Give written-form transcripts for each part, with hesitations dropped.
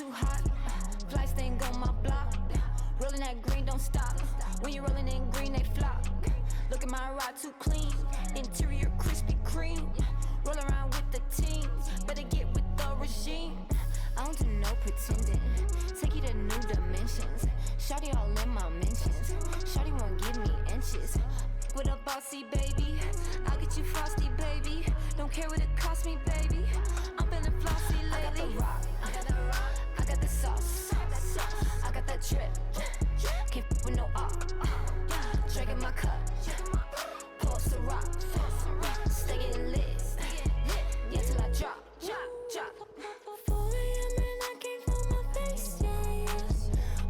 too hot. Fly stain on my block. Rolling that green, don't stop. When you're rolling in green, they flop. Look at my ride, too clean. Interior Krispy Kreme. Roll around with the team. Better get with the regime. I don't do no pretending. Take you to new dimensions. Shawty all in my mentions. Shawty won't give me inches. With a bossy baby, I'll get you frosty, baby. Don't care what it costs me, baby. I'm feeling flossy lately. I got the rock, I got the rock, I got the sauce, I got that drip. Can't f with no op. Drinking my cup, pour some rock, stay getting lit. Yeah, till I drop. 4 a.m. and I can't feel my face, yeah.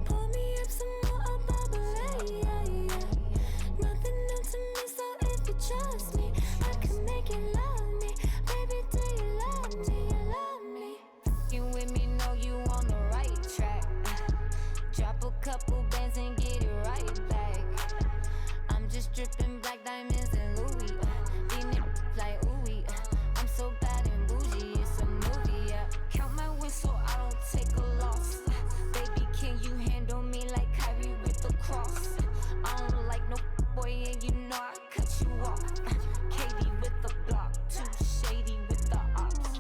Pour me up some more of bubbly, yeah. Nothing new to me, so if you trust me, I can make you love me. Baby, do you love me? You love me. You with me, know you on the right track. Drop a couple bands and get it right back. I'm just dripping black diamonds and Louis. These niggas like ooey. I'm so bad and bougie, it's a movie, yeah. Count my wins so I don't take a loss. Baby, can you handle me like Kyrie with the cross? I don't like no boy and you know I cut you off. Katie with the block, too shady with the ops.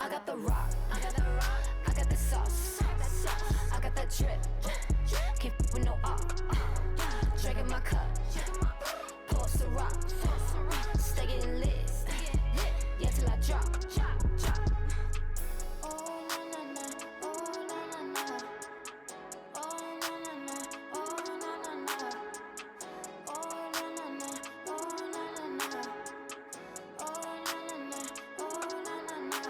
I got the rock, I got the rock, I got the sauce, I got that drip. Can't f with no op. Drinking my cup, pour some rock, stay getting lit. Yeah, till I drop. Oh na na na, oh na na na, oh na na na, oh na na na, oh na na na, oh na na na, oh na na na, oh na na na.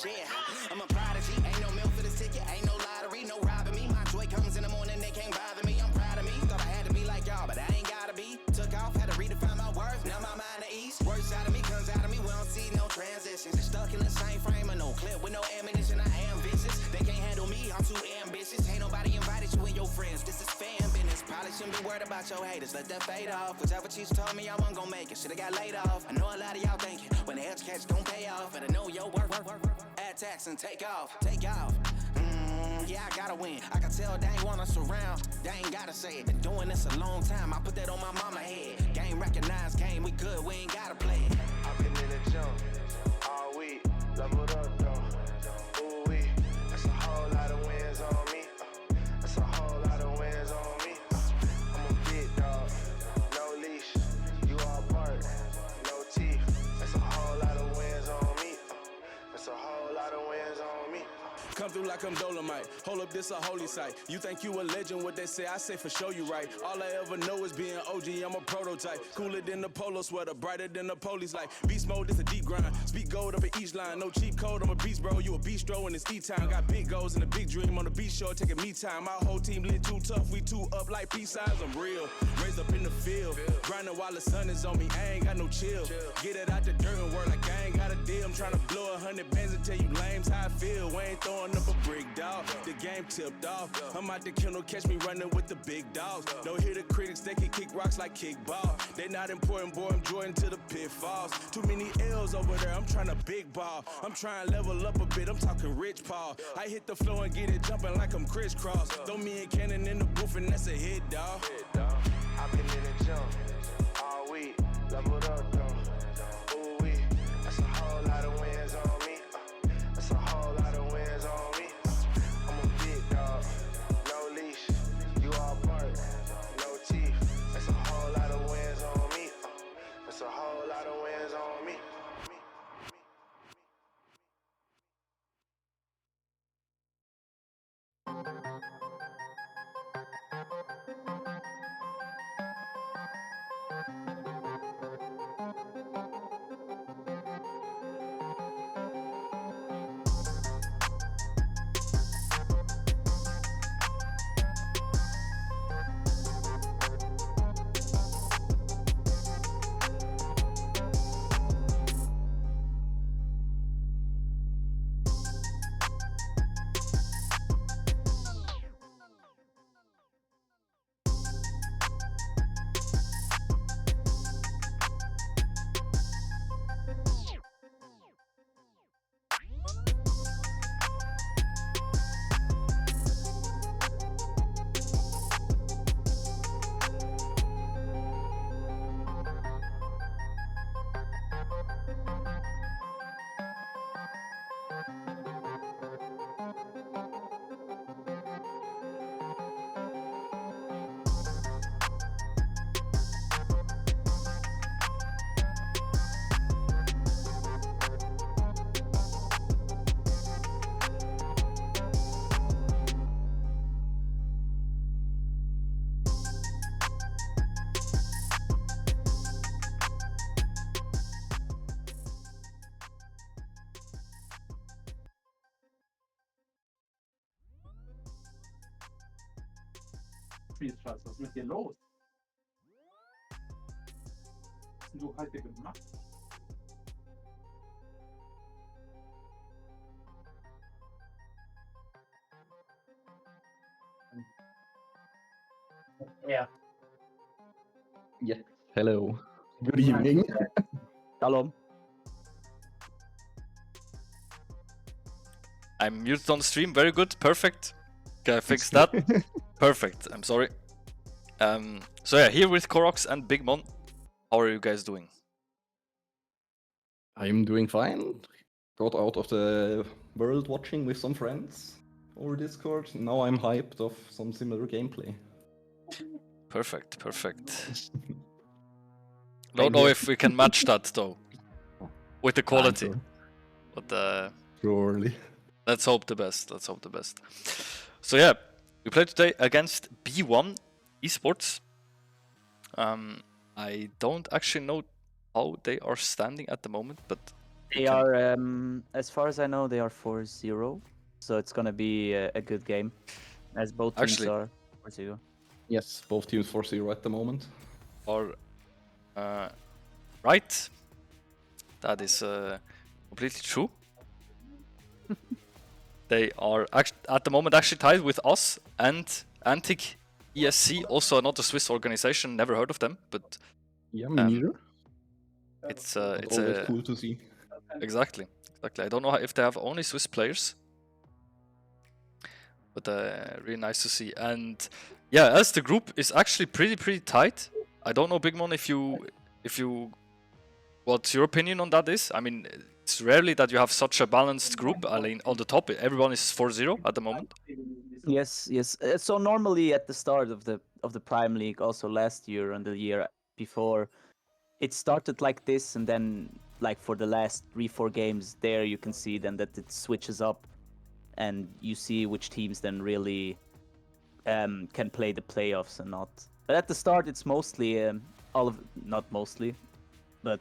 Yeah, I'm a prodigy, ain't no milk for this ticket, ain't no lottery, no robbing me. My joy comes in the morning, they can't bother me. I'm proud of me, thought I had to be like y'all, but I ain't gotta be. Took off, had to redefine my worth, now my mind at ease. Works out of me, comes out of me, we don't see no transitions. Stuck in the same frame of no clip with no ammunition, I am vicious. They can't handle me, I'm too ambitious. Ain't nobody invited you and your friends, this is fan business. Probably shouldn't be worried about your haters, let that fade off. Whichever cheese told me I wasn't gonna make it, should've got laid off. I know a lot of y'all thinking, when the edge catch don't pay off. Better know your worth, add tax and take off. Yeah, I gotta win. I can tell they ain't want us around. They ain't gotta say it. Been doing this a long time. I put that on my mama head. Game recognized, game we good. We ain't gotta play it. I've been in the jump all week. Leveled up. whole lot of wins on me. Come through like I'm Dolomite. Hold up, this a holy site. You think you a legend, what they say, I say for sure you right. All I ever know is being OG, I'm a prototype. Cooler than the polo sweater, brighter than the police light. Beast mode, this a deep grind. Speak gold up at each line. No cheap code, I'm a beast, bro. You a bistro in this E-town. Got big goals and a big dream on the beach shore, taking me time. My whole team lit too tough, we too up like peace signs. I'm real, raised up in the field. Grinding while the sun is on me, I ain't got no chill. Get it out the dirt and work like I ain't got a deal. I'm trying to blow 100 bands and tell you lames how I feel. We ain't throwing up a brick, dog. The game tipped off. I'm out the kennel, catch me running with the big dogs. Don't hear the critics, they can kick rocks like kickball. They not important, boy, I'm Jordan to the pitfalls. Too many L's over there, I'm trying to big ball. I'm trying to level up a bit, I'm talking Rich Paul. I hit the floor and get it jumping like I'm crisscross. Throw me and Cannon in the booth and that's a hit, dog. I've been in the jump all week, leveled up though. Ooh wee, that's a whole lot of wins on me. That's a whole lot of wins on me. I'm a big dog, no leash. You all bark, no teeth. That's a whole lot of wins on me. That's a whole lot of wins on me. Spielplatz. Was ist mit dir los? Was hast du heute gemacht? Ja. Yes, hello. Good evening. Shalom. I'm muted on stream. Very good. Perfect. Okay, fix that. Perfect. I'm sorry. So yeah, here with Korox and Big Mon. How are you guys doing? I'm doing fine. Got out of the world watching with some friends over Discord. Now I'm hyped of some similar gameplay. Perfect. Perfect. Don't know if we can match that though, with the quality. Sure. But Surely. let's hope the best. Let's hope the best. So yeah, we played today against B1 Esports. I don't actually know how they are standing at the moment, but They are, as far as I know, they are 4-0. So it's gonna be a good game, as both teams Actually- are 4-0. Yes, both teams 4-0 at the moment. are right. That is completely true. They are at the moment actually tied with us and Antic ESC, also another Swiss organization. Never heard of them, but Yeah, me neither. it's Always cool to see. exactly. I don't know if they have only Swiss players, but really nice to see. And yeah, as the group is actually pretty tight. I don't know, Big Mon, if you, what your opinion on that is. I mean, it's rarely that you have such a balanced group. I mean, on the top, everyone is 4-0 at the moment. Yes. So normally at the start of the Prime League, also last year and the year before, it started like this, and then like for the last 3-4 games, there you can see then that it switches up, and you see which teams then really can play the playoffs and not. But at the start, it's mostly not mostly, but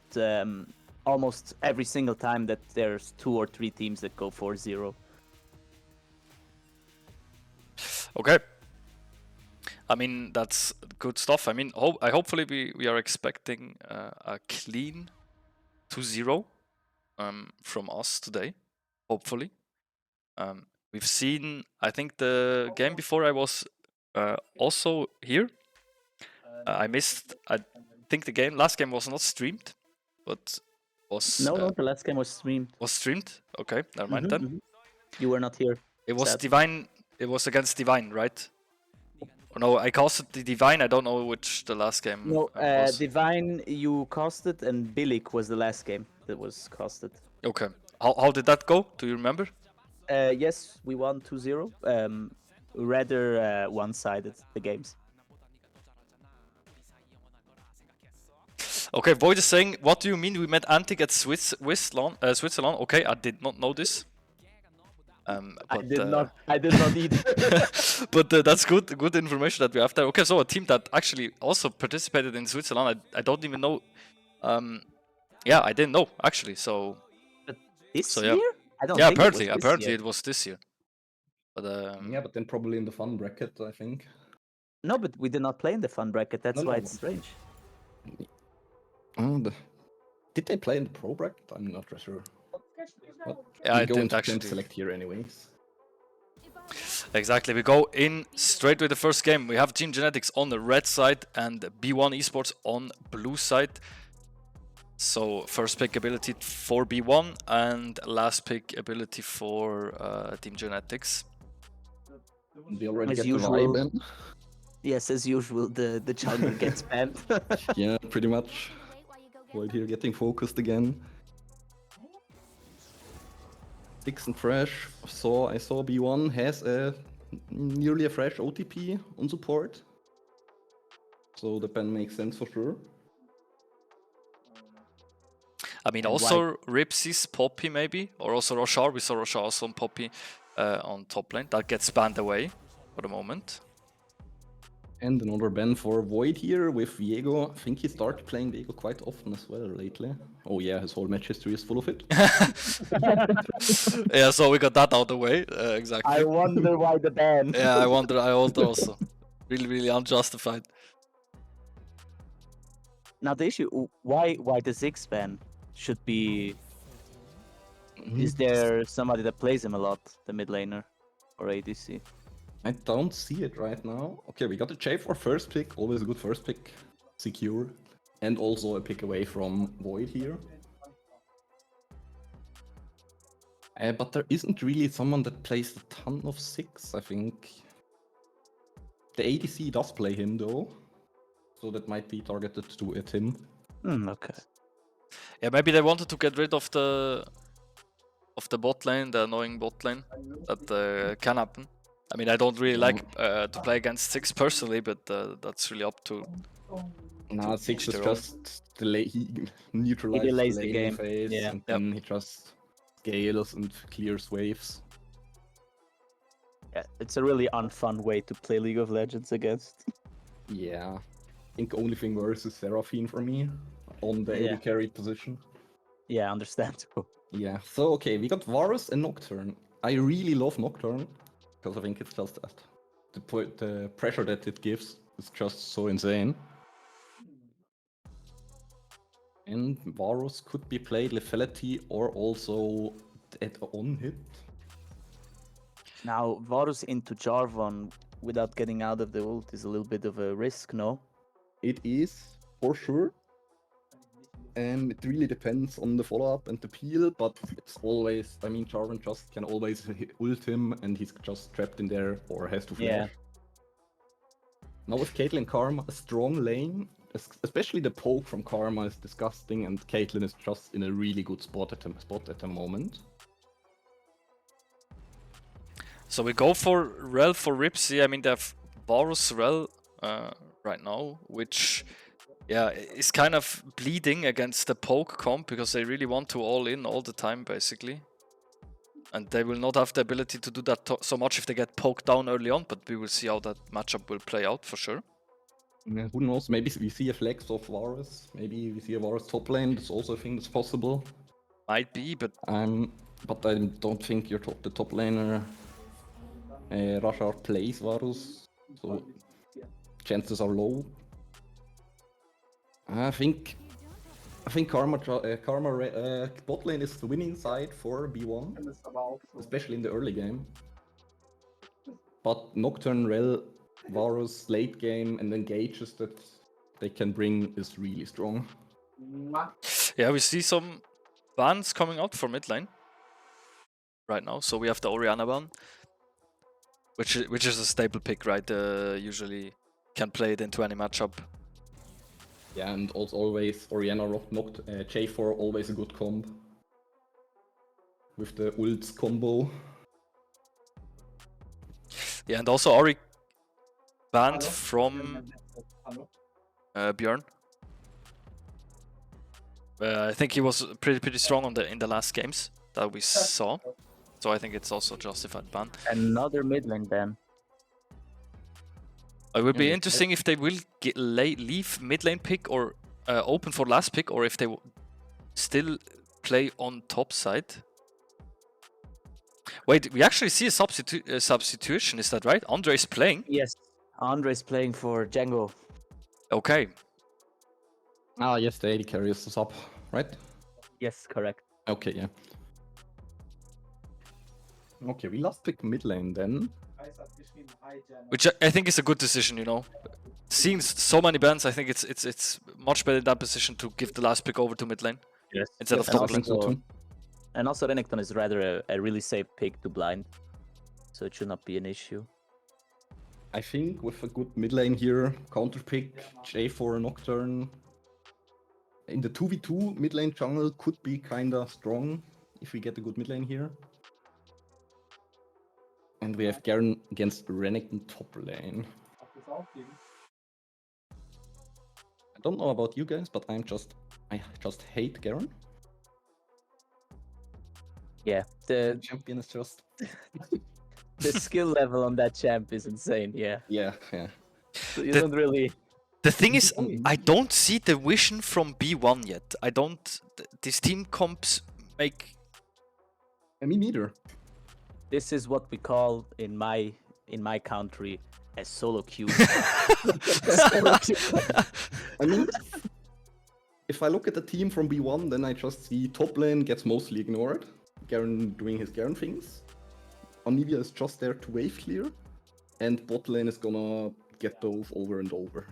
almost every single time that there's 2 or 3 teams that go 4-0. Okay. I mean, that's good stuff. I mean, hopefully we are expecting a clean 2-0 from us today. Hopefully. We've seen, I think the game before I was also here. I think the last game was not streamed, but was... No, the last game was streamed. Was streamed? Okay, never mind then. You were not here. It was sad. Divine, it was against Divine, right? No, I casted the Divine, I don't know which the last game No, was. Divine you casted, and Bilik was the last game that was casted. Okay. How did that go? Do you remember? Yes, we won 2-0. Rather one-sided, the games. Okay, Void is saying, what do you mean we met Antic at Switzerland? Okay, I did not know this. I did not either. But that's good information that we have there. Okay, so a team that actually also participated in Switzerland, I don't even know. Yeah, I didn't know actually. So This yeah. year? I don't Yeah, think apparently it was this year. it was this year. But Yeah, but then probably in the fun bracket, I think. No, but we did not play in the fun bracket. That's No, why no. it's strange. Did they play in the pro bracket? I'm not sure. But yeah, I we go did into actually. team select here anyways. Exactly, we go in straight with the first game. We have Team Genetix on the red side and B1 Esports on blue side. So first pick ability for B1 and last pick ability for Team Genetix. We already As get usual. the vibe in. Yes, as usual, the jungler gets banned. Yeah, pretty much. Void here getting focused again. Six and fresh. I saw B1 has nearly a fresh OTP on support. So the ban makes sense for sure. I mean, And also Ripsy's Poppy maybe, or also Roshar. We saw Roshar also on Poppy on top lane. That gets banned away for the moment. And another ban for Void here with Viego. I think he started playing Viego quite often as well lately. Oh yeah, his whole match history is full of it. Yeah, so we got that out of the way. Exactly. I wonder why the ban. Yeah, I wonder also. Really unjustified. Now the issue, why the Ziggs ban should be... Is there somebody that plays him a lot, the mid laner or ADC? I don't see it right now. Okay, we got a J for first pick. Always a good first pick. Secure. And also a pick away from Void here. But there isn't really someone that plays a ton of 6, I think. The ADC does play him though. So that might be targeted at him. Okay. Yeah, maybe they wanted to get rid of the bot lane, the annoying bot lane. That can happen. I mean, I don't really like to play against 6 personally, but that's really up to... Nah, 6 is their just he neutralizes delays the the laning game. phase, Yeah. and then he just scales and clears waves. Yeah, it's a really unfun way to play League of Legends against. Yeah. I think only thing worse is Seraphine for me on the Yeah. AD carry position. Yeah, understandable. Yeah, so okay, we got Varus and Nocturne. I really love Nocturne because I think it's just that the pressure that it gives is just so insane. And Varus could be played lethality or also at on hit. Now, Varus into Jarvan without getting out of the ult is a little bit of a risk, no? It is, for sure. It really depends on the follow-up and the peel, but it's always, I mean, Jarvan just can always ult him and he's just trapped in there or has to flash. Yeah. Now with Caitlyn Karma, a strong lane, especially the poke from Karma is disgusting and Caitlyn is just in a really good spot at the moment. So we go for Rel for Ripsy. I mean, they have Varus Rel right now, which Yeah, it's kind of bleeding against the poke comp because they really want to all in all the time, basically. And they will not have the ability to do that so much if they get poked down early on, but we will see how that matchup will play out for sure. Yeah, who knows? Maybe we see a flex of Varus. Maybe we see a Varus top lane. That's also a thing that's possible. Might be, but But I don't think the top laner Rashard plays Varus, so chances are low. I think Karma bot lane is the winning side for B1, Dann ist aber auch so. especially in the early game. But Nocturne, Rel, Varus late game and engages that they can bring is really strong. yeah, we see some bans coming out for mid lane right now. So we have the Orianna ban, which is a staple pick, right? Usually can play it into any matchup. Yeah, and also always Orianna J4 always a good comb with the ults combo. Yeah, and also Ori banned Hallo? from Hallo? Björn. I think he was pretty strong in the last games that we saw, so I think it's also justified ban. Another mid lane ban. It would be Yeah, interesting if they will leave mid lane pick or open for last pick, or if they still play on top side. Wait, we actually see a substitution, is that right? Andre is playing? Yes. Andre's playing for Django. Okay. Ah, yes, the AD carry is up, right? Yes, correct. Okay, yeah. Okay, we last pick mid lane then. Reis hat geschrieben, hi Jen. Which I think is a good decision, you know. Seeing so many bans, I think it's much better in that position to give the last pick over to mid lane Yes. instead of And top lane. also, and also Renekton is rather a really safe pick to blind, so it should not be an issue. I think with a good mid lane here, counter pick, J4 Nocturne. In the 2v2, mid lane jungle could be kinda strong if we get a good mid lane here. And we have Garen against Renekton top lane. Habt ihr es aufgegeben? I don't know about you guys, but I just hate Garen. Yeah, The the champion is just the skill level on that champ is insane. Yeah, yeah. so you The- don't really. The thing is, Mm. I don't see the vision from B1 yet. I don't. These team comps make. Me neither. This is what we call in my country a solo queue. I mean, if I look at the team from B1, then I just see top lane gets mostly ignored. Garen doing his Garen things. Anivia is just there to wave clear. And bot lane is gonna get those over and over.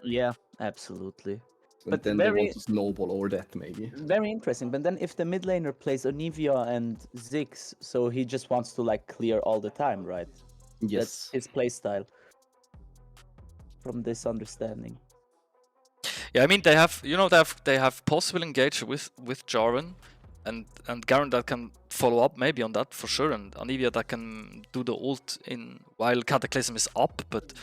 Yeah, absolutely. And But then they very- want to snowball over that, maybe. Very interesting. But then if the mid laner plays Onivia and Ziggs, so he just wants to like clear all the time, right? That's Yes. his playstyle. From this understanding. Yeah, I mean they have possible engage with Jarvan, and Garen that can follow up maybe on that for sure, and Anivia that can do the ult in while Cataclysm is up, but.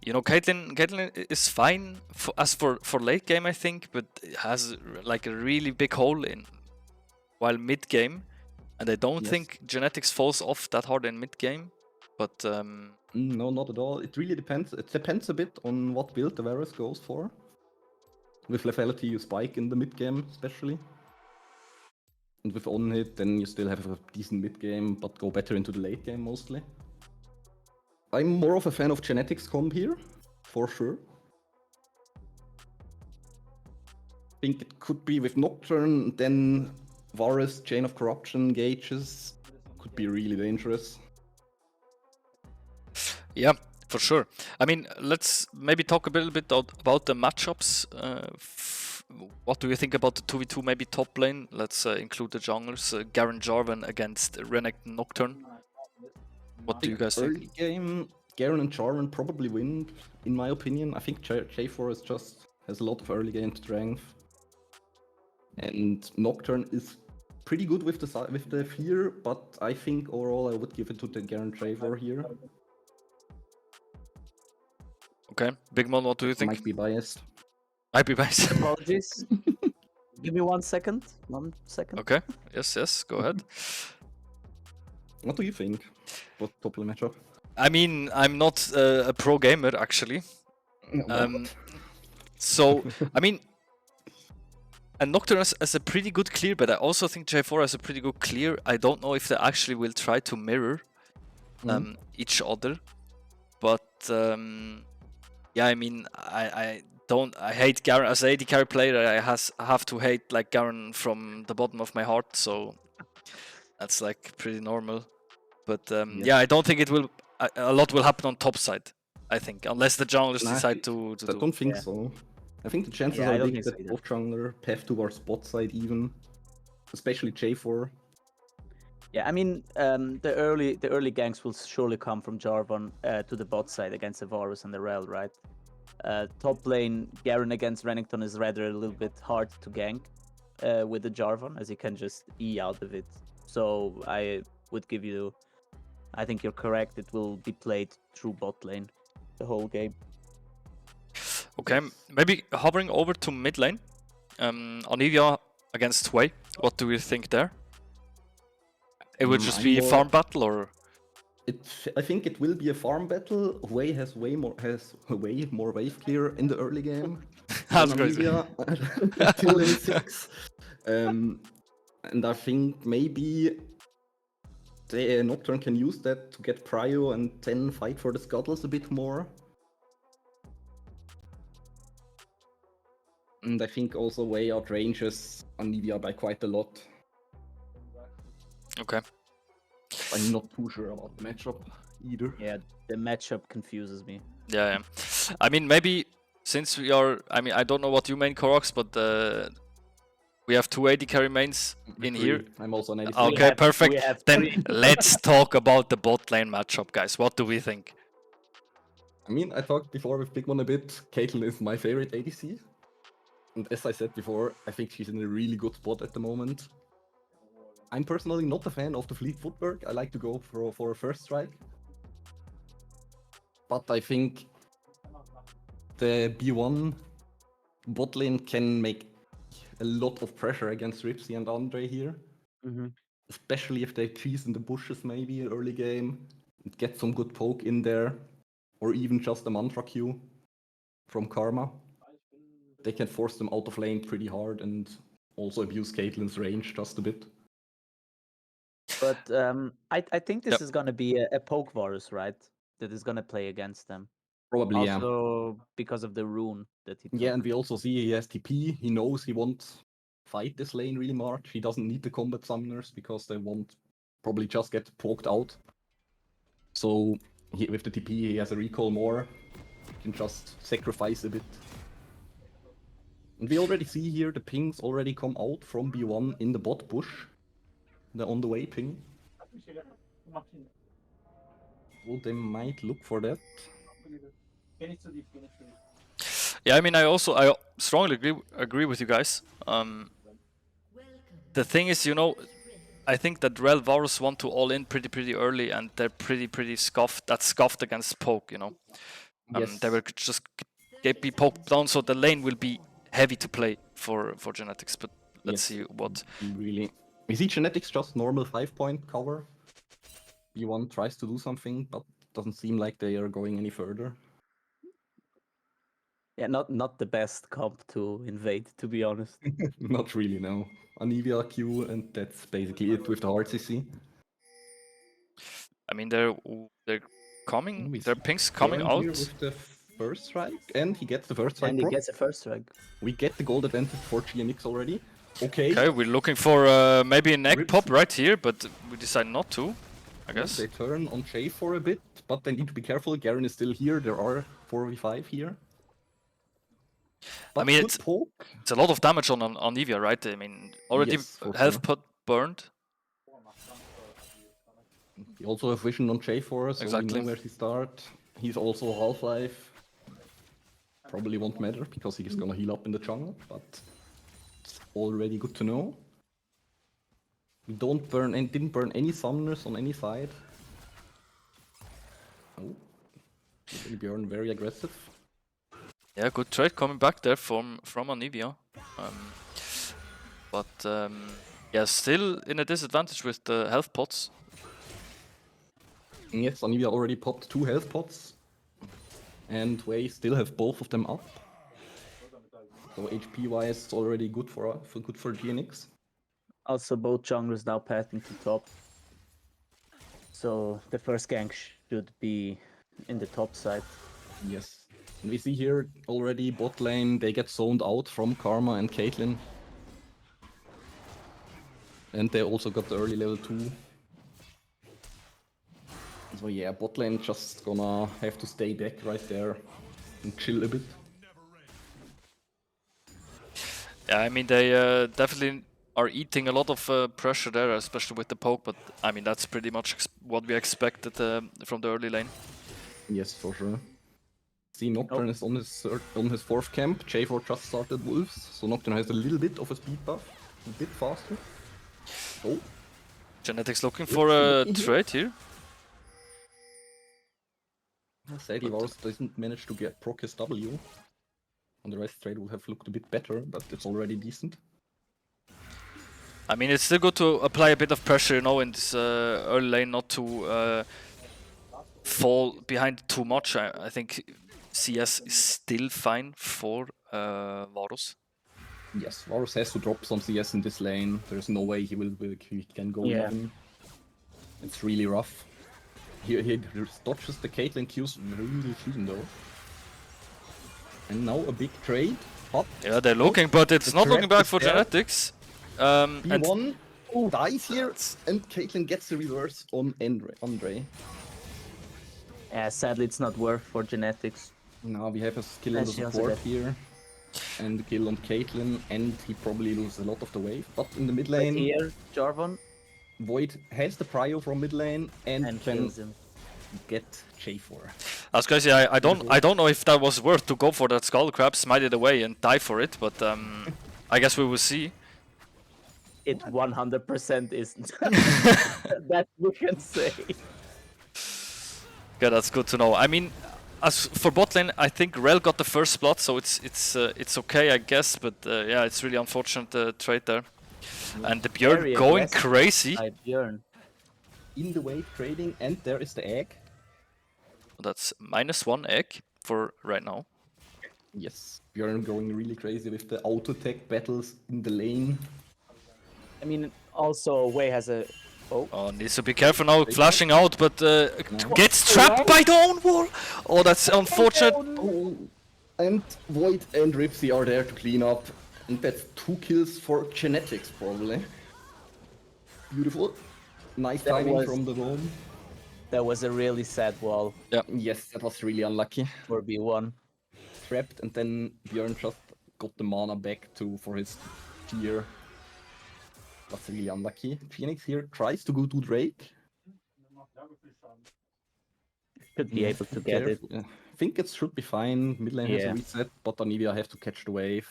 You know, Caitlyn is fine for late game, I think, but has like a really big hole in while mid game, and I don't Yes. think Genetix falls off that hard in mid game. But No, not at all. It really depends. It depends a bit on what build the Varus goes for. With lethality, you spike in the mid game, especially. And with on hit, then you still have a decent mid game, but go better into the late game mostly. I'm more of a fan of Genetix comp here, for sure. I think it could be with Nocturne, then Varus, Chain of Corruption, Gauges. Could be really dangerous. yeah, for sure. I mean, let's maybe talk a little bit about the matchups. What do you think about the 2v2 maybe top lane? Let's include the junglers. Garen Jarvan against Renekton Nocturne. What do you guys think? Early game, Garen and Jarvan probably win, in my opinion. I think J4 has a lot of early game strength. And Nocturne is pretty good with the fear, but I think overall I would give it to the Garen J4 here. Okay, Big Mom, what do you think? Might be biased. Might be base. Apologies. Give me 1 second. 1 second. Okay. Yes. Go ahead. What do you think? What top lane matchup? I mean, I'm not a pro gamer actually. So I mean, and Nocturne has a pretty good clear, but I also think J4 has a pretty good clear. I don't know if they actually will try to mirror each other, but yeah, I mean, I hate Garen as an AD carry player. I have to hate like Garen from the bottom of my heart, so that's like pretty normal. But yeah, I don't think it will. A lot will happen on top side. I think, unless the junglers decide to I do. don't think so. I think the chances Yeah, I are don't big think so that either. both jungler path towards bot side even, especially J4. Yeah, I mean, the early ganks will surely come from Jarvan to the bot side against the Varus and the Rel, right? Top lane, Garen against Renekton is rather a little bit hard to gank with the Jarvan, as you can just E out of it. So I would give you, I think you're correct, it will be played through bot lane the whole game. Okay, maybe hovering over to mid lane. Anivia against Sway. What do you think there? It would just be a farm battle, or I think it will be a farm battle. Wei has way more wave clear in the early game. That's than crazy. Anivia till lane 6. And I think maybe the Nocturne can use that to get prio and then fight for the scuttles a bit more. And I think also Wei outranges Anivia by quite a lot. Okay. I'm not too sure about the matchup either. Yeah, the matchup confuses me. Yeah. I mean, maybe since we are, I mean, I don't know what you main Koroks, but we have 2 AD carry mains in here. I'm also an AD. Okay, perfect. we have Then 3. let's talk about the bot lane matchup, guys. What do we think? I mean, I talked before with Bigmon a bit. Caitlyn is my favorite ADC. And as I said before, I think she's in a really good spot at the moment. I'm personally not a fan of the fleet footwork. I like to go for a first strike. But I think the B1 bot lane can make a lot of pressure against Ripsy and Andre here. Especially if they cheese in the bushes maybe early game. And get some good poke in there. Or even just a mantra Q from Karma. They can force them out of lane pretty hard and also abuse Caitlyn's range just a bit. But I think this is gonna be a poke Varus, right? That is gonna play against them. Probably, Also because of the rune that he took. Yeah, and we also see he has TP. He knows he won't fight this lane really much. He doesn't need the combat summoners because they won't probably just get poked out. So with the TP, he has a recall more. He can just sacrifice a bit. And we already see here the pings already come out from B1 in the bot bush. The on the way ping. Well, they might look for that. Yeah, I mean, I strongly agree with you guys. The thing is, you know, I think that Rel Varus want to all in pretty early, and they're pretty scuffed. That's scuffed against poke, you know. Yes. They will just be poked down, so the lane will be heavy to play for Genetix. But let's see what. Really. We see Genetix just normal 5-point cover. B1 tries to do something, but doesn't seem like they are going any further. Yeah, not the best comp to invade, to be honest. Not really, no. Anivia Q, and that's basically it with the hard CC. I mean, they're coming. Their pings coming Garen out. here with the first strike, and he gets the first strike. And he gets a first strike. We get the gold advantage for GNX already. Okay. Okay, we're looking for maybe an egg pop right here, but we decide not to, I guess. They turn on Jay for a bit, but they need to be careful. Garen is still here. There are 4v5 here. But I mean, good poke. It's a lot of damage on Anivia, right? I mean, already Yes, for health sure. put burned. We also have vision on J4, so Exactly. we know where to start. He's also Half-Life. Probably won't matter because he's gonna heal up in the jungle, but it's already good to know. We didn't burn any summoners on any side. Oh, Bjorn very aggressive. Yeah, good trade coming back there from Anivia. Yeah, still in a disadvantage with the health pots. Yes, Anivia already popped 2 health pots. And Wei still have both of them up. So HP wise, it's already good for GNX. Also, both junglers now pathing to top. So the first gank should be in the top side. Yes. And we see here already bot lane, they get zoned out from Karma and Caitlyn. And they also got the early level 2. So yeah, bot lane just gonna have to stay back right there and chill a bit. Yeah, I mean they definitely are eating a lot of pressure there, especially with the poke. But I mean that's pretty much what we expected from the early lane. Yes, for sure. See, Nocturne is on his 4th camp. J4 just started Wolves, so Nocturne has a little bit of a speed buff, a bit faster. Oh, Genetix looking for a trade here. sadly Varus doesn't manage to get proc his W. On the rest trade would have looked a bit better, but it's already decent. I mean, it's still good to apply a bit of pressure, you know, in this early lane, not to fall behind too much. I think CS is still fine for Varus. Yes, Varus has to drop some CS in this lane. There's no way he can go even. It's really rough. He dodges the Caitlyn Q's really clean though. And now a big trade. Hop. Yeah, they're looking, but it's not looking back for Genetix. B1 dies here, and Caitlyn gets the reverse on Andre. Yeah, sadly it's not worth for Genetix. Now we have a skill on the support here. And the kill on Caitlyn, and he probably loses a lot of the wave. But in the mid lane, here, Jarvan Void has the prio from mid lane and can kills him. get J4. That's crazy. I don't know if that was worth to go for that skull crab, smite it away and die for it, but I guess we will see. It 100% isn't. That we can say. Yeah, that's good to know. I mean, as for bot lane, I think Rel got the first spot, so it's okay, I guess. But yeah, it's really unfortunate trade there. And the Björn going crazy. Björn. In the wave trading, and there is the egg. That's -1 egg for right now. Yes, Björn going really crazy with the auto tech battles in the lane. I mean, also Wei has a. Oh, needs to be careful now, flashing out, but gets trapped by the own wall. Oh, that's unfortunate. Oh, and Void and Ripsy are there to clean up. And that's 2 kills for Genetix, probably. Beautiful. Nice timing from the roam. That was a really sad wall. Yeah. Yes, that was really unlucky. For B1. Trapped, and then Björn just got the mana back for his tier. That's really unlucky. GNX here tries to go to Drake. Should be able to get it. I think it should be fine. Mid lane has a reset, but Anivia have to catch the wave.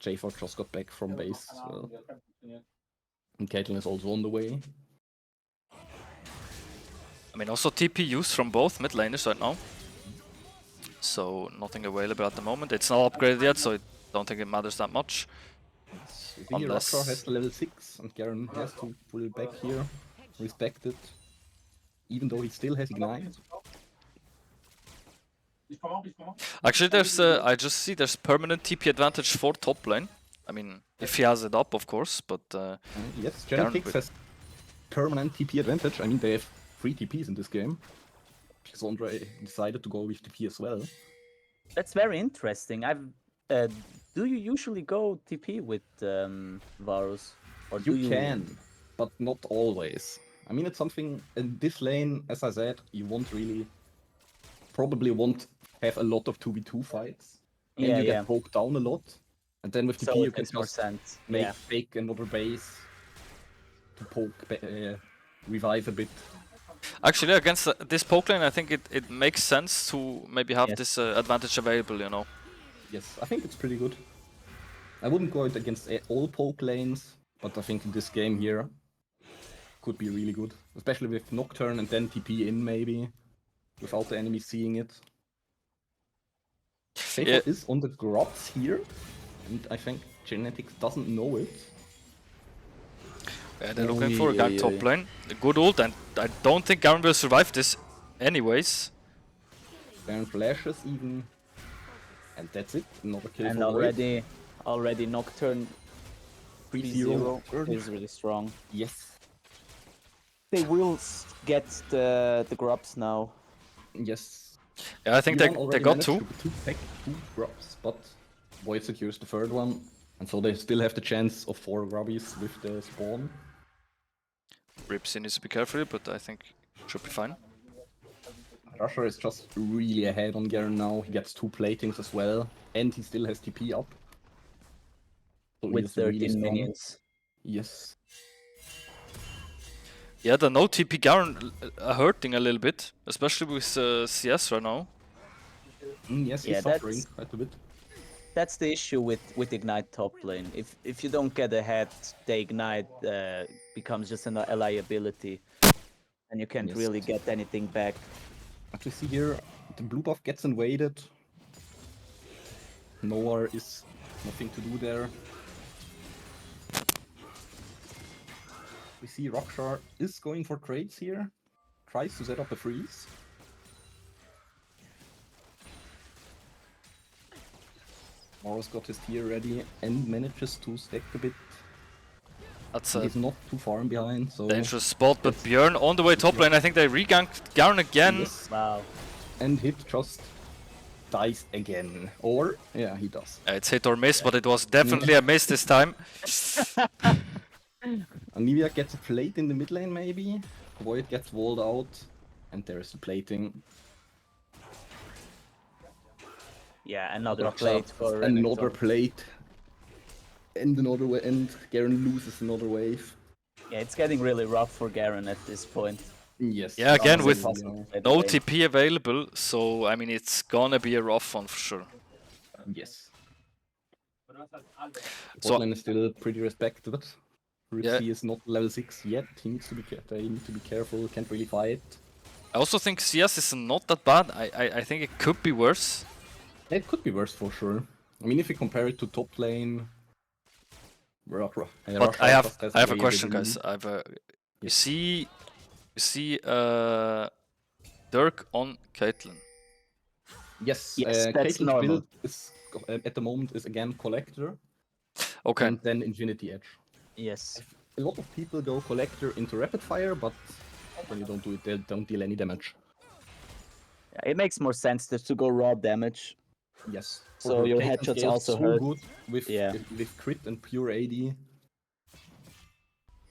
J4 just got back from base as well. And Caitlyn is also on the way. I mean, also TP used from both mid laners right now. So nothing available at the moment. It's not upgraded yet, so I don't think it matters that much. Unless Rockstar has the level 6 and Garen has to pull it back here. Respect it. Even though he still has Ignite. Actually, there's I just see there's permanent TP advantage for top lane. I mean, if he has it up, of course, but yes, Genetix has permanent TP advantage. I mean, they have 3 TPs in this game. Because Andre decided to go with TP as well. That's very interesting. Do you usually go TP with Varus? Or do you can, but not always. I mean, it's something in this lane, as I said, you probably won't have a lot of 2v2 fights. And you get poked down a lot. And then with TP you can just fake another base to poke, revive a bit. Actually, against this poke lane, I think it makes sense to maybe have this advantage available, you know. Yes, I think it's pretty good. I wouldn't go out against all poke lanes, but I think this game here could be really good. Especially with Nocturne and then TP in maybe, without the enemy seeing it. Schaefer is on the grubs here, and I think Genetix doesn't know it. Yeah, they're looking for a gank top lane. A good ult, and I don't think Garen will survive this anyways. Garen flashes even, and that's it. Another kill And for already Nocturne 3-0 is really strong. Yes, They will get the grubs now. yes. Yeah, I think Ivan they already got managed two. to pick 2 grubs, but Void secures the third one, and so they still have the chance of 4 grubbies with the spawn. Ripsy needs to be careful, but I think should be fine. Rusher is just really ahead on Garen now. He gets 2 platings as well, and he still has TP up. So he With is really 13 strong. minions. Yes. Yeah, the no TP Garen hurting a little bit, especially with CS right now. Yes, he's Yeah, suffering quite a bit. That's the issue with Ignite top lane. If you don't get ahead, the Ignite becomes just a liability, and you can't Yes. really get anything back. But we see here, the blue buff gets invaded. Noah is nothing to do there. We see Rockshar is going for trades here. Tries to set up a freeze. Morrow's got his tier ready and manages to stack a bit. That's He's a not too far behind, so... dangerous spot, but Björn on the way top lane. I think they reganked Garen again. Yes. Wow. And hit just dies again. Or, yeah, he does. It's hit or miss, but it was definitely a miss this time. Anivia gets a plate in the mid lane maybe. Void gets walled out. And there's the plating. Yeah, another Rockshar plate for another Renekton. plate. And another way, and Garen loses another wave. Yeah, it's getting really rough for Garen at this point. Yes. Yeah, again with Impossible to no play. TP available, so I mean it's gonna be a rough one for sure. Yes. So- Bot lane is still pretty respected. Yeah. Ripsy is not level 6 yet. He needs to be they need to be careful, can't really fight. I also think CS is not that bad. I think it could be worse. It could be worse for sure. I mean, if you compare it to top lane, But I have a question, guys. You see Dirk on Caitlyn. Yes, Yes, that's Caitlin's normal. build is at the moment is again Collector Okay. and then Infinity Edge. Yes. A lot of people go Collector into Rapid Fire, but when you don't do it, they don't deal any damage. Yeah, it makes more sense to go raw damage. Yes. So For your Caitlyn headshots scales also so hurt. good with Yeah. with crit and pure AD.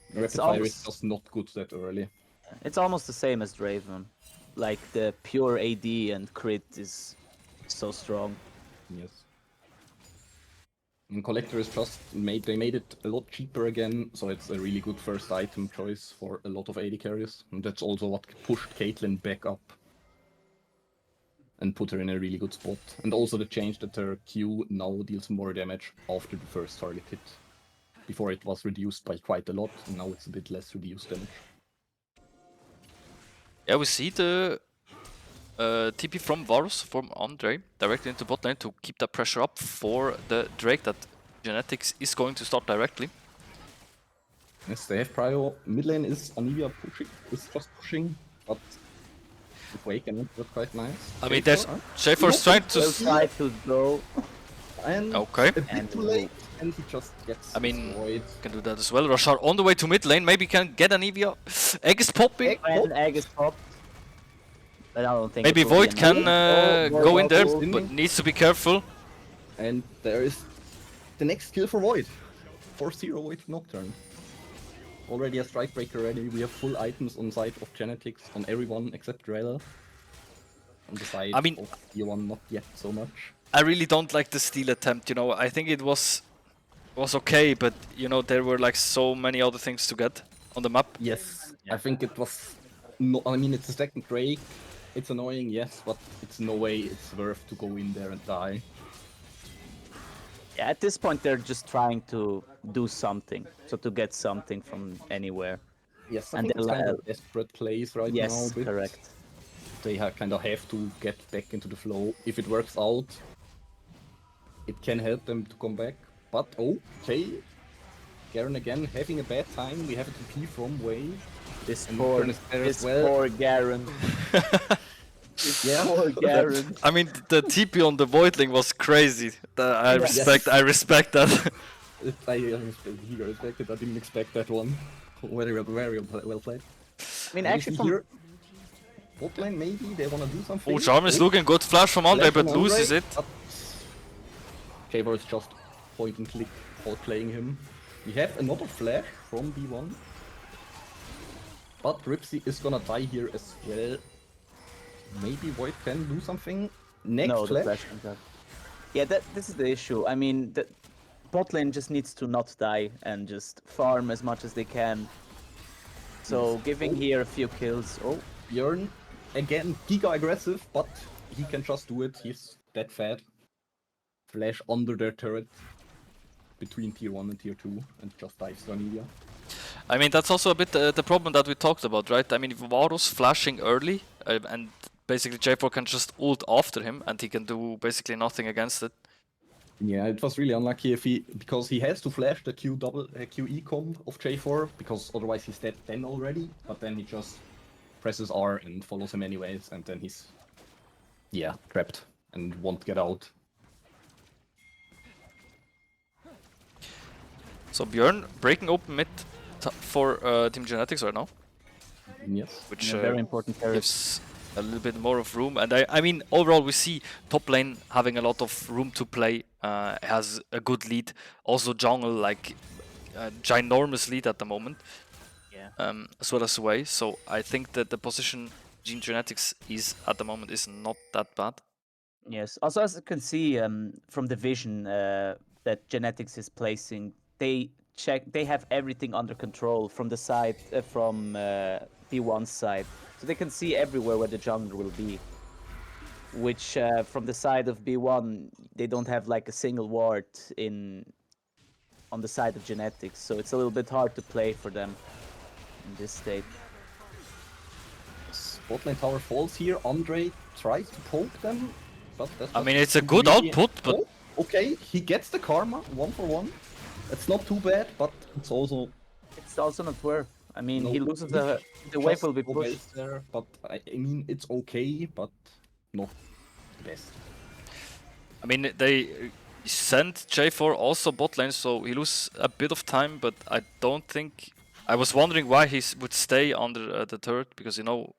It's Rapid Fire is almost- just not good that early. It's almost the same as Draven. Like the pure AD and crit is so strong. Yes. And Collector is just they made it a lot cheaper again, so it's a really good first item choice for a lot of AD carries. And that's also what pushed Caitlyn back up and put her in a really good spot. And also the change that her Q now deals more damage after the first target hit. Before it was reduced by quite a lot, and now it's a bit less reduced damage. Yeah, we see the TP from Varus, from Andre, directly into bot lane to keep that pressure up for the Drake that Genetix is going to start directly. Yes, they have prio. Mid lane is Anivia just pushing, but with Waken, that's quite nice. I mean, there's Schaefer's trying to... We'll try to go. And Okay. a bit And too late, and he just gets I mean, destroyed. can do that as well. Rashar on the way to mid lane, maybe can get an Evia. Egg is popping. And egg is popped. But I don't think Maybe it will be Void enough. can Void go in there, goes in. but needs to be careful. And there is the next kill for Void. 4-0 Void Nocturne. Already a strike breaker ready. We have full items on side of Genetix on everyone except Rel. On the side I mean- of tier 1, not yet so much. I really don't like the steal attempt, you know. I think it was okay, but you know there were like so many other things to get on the map. Yes, I think it was. No, I mean, it's a second Drake. It's annoying, yes, but it's no way it's worth to go in there and die. Yeah, at this point they're just trying to do something. So to get something from anywhere. Yes, I And think it's they'll, kind of desperate plays right now. Yes, But correct. they kind of have to get back into the flow. If it works out, it can help them to come back. But okay, Garen again having a bad time. We have a TP from Wei. This And poor, Garen is there as this well. poor Garen. Yeah, Poor Garen. I mean, the TP on the Voidling was crazy. I Yes. respect that. he respected. I didn't expect that one. Very well played. I mean, Maybe actually, from here, bot lane maybe they wanna do something. Oh, Charm is looking good. Flash from Andre, but loses it. Javor is just point and click outplaying him. We have another flash from B1. But Ripsy is gonna die here as well. Maybe Void can do something. Next no, the flash. flash comes out. Yeah, this is the issue. I mean, the bot lane just needs to not die and just farm as much as they can. So giving here a few kills. Oh, Bjorn, again, giga aggressive, but he can just do it. He's that fat. Flash under their turret between tier 1 and tier 2 and just dives to Anivia. I mean, that's also a bit the problem that we talked about, right? I mean, if Varo's flashing early and basically J4 can just ult after him and he can do basically nothing against it. Yeah, it was really unlucky because he has to flash the QE comb of J4 because otherwise he's dead then already. But then he just presses R and follows him anyways, and then he's trapped and won't get out. So Björn breaking open mid for Team Genetix right now, Yes. which very important carry. gives a little bit more of room. And I mean, overall we see top lane having a lot of room to play, has a good lead. Also jungle like a ginormous lead at the moment, as well as Wei. So I think that the position Gene Genetix is at the moment is not that bad. Yes. Also, as you can see from the vision that Genetix is placing, they have everything under control from the side from B1's side, so they can see everywhere where the jungler will be. Which from the side of B1, they don't have like a single ward on the side of Genetix, so it's a little bit hard to play for them in this state. Bot lane tower falls here. Andre tries to poke them, but that's I not mean, it's a good really- output, but Oh, okay, he gets the karma 1-for-1. It's not too bad, but it's also It's also not worth. I mean, no, he loses the wave just will be no pushed. waste there. But I mean, it's okay, but not the best. I mean, they sent J4 also bot lane, so he loses a bit of time, but I don't think... I was wondering why he would stay under the turret, because, you know,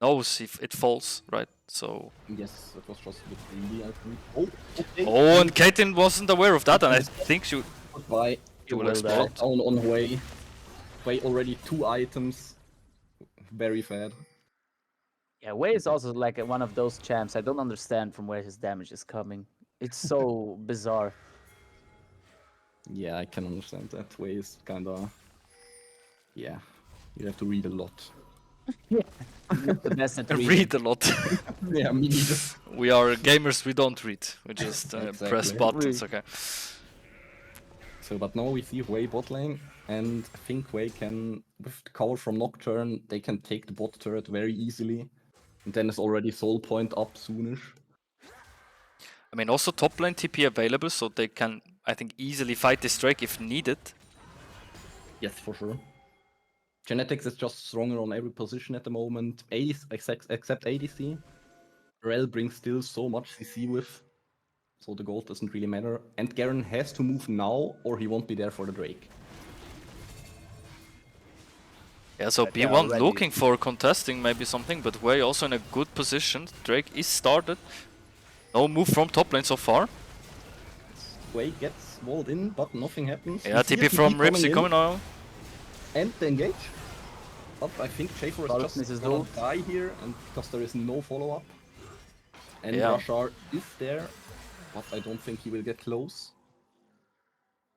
knows if it falls, right? So... Yes, that was just a bit greedy, I think. Oh, okay. Oh, and Caitlyn wasn't aware of that, and I think she Goodbye. will will explode. On Wei. Wei already 2 items. Very fat. Yeah, Wei is also like one of those champs. I don't understand from where his damage is coming. It's so bizarre. Yeah, I can understand that. Wei is kinda... Yeah, you have to read a lot. The best at reading. Read a lot. Yeah, me neither. We are gamers, we don't read. We just press Exactly. buttons, okay. So, but now we see Wei bot lane, and I think Wei can, with the cover from Nocturne, they can take the bot turret very easily. And then it's already soul point up soonish. I mean, also top lane TP available, so they can, I think, easily fight this Drake if needed. Yes, for sure. Genetix is just stronger on every position at the moment, except ADC. Rel brings still so much CC with, so the gold doesn't really matter. And Garen has to move now, or he won't be there for the Drake. Yeah, so They're B1 already- looking for contesting maybe something, but Wei also in a good position. Drake is started. No move from top lane so far. Wei gets walled in, but nothing happens. Yeah, We see a TP from Ripsy in, coming now. and the engage. But I think J4 Varus is misses just gonna ult. die here, and because there is no follow-up. And Yeah. Rashar is there, but I don't think he will get close.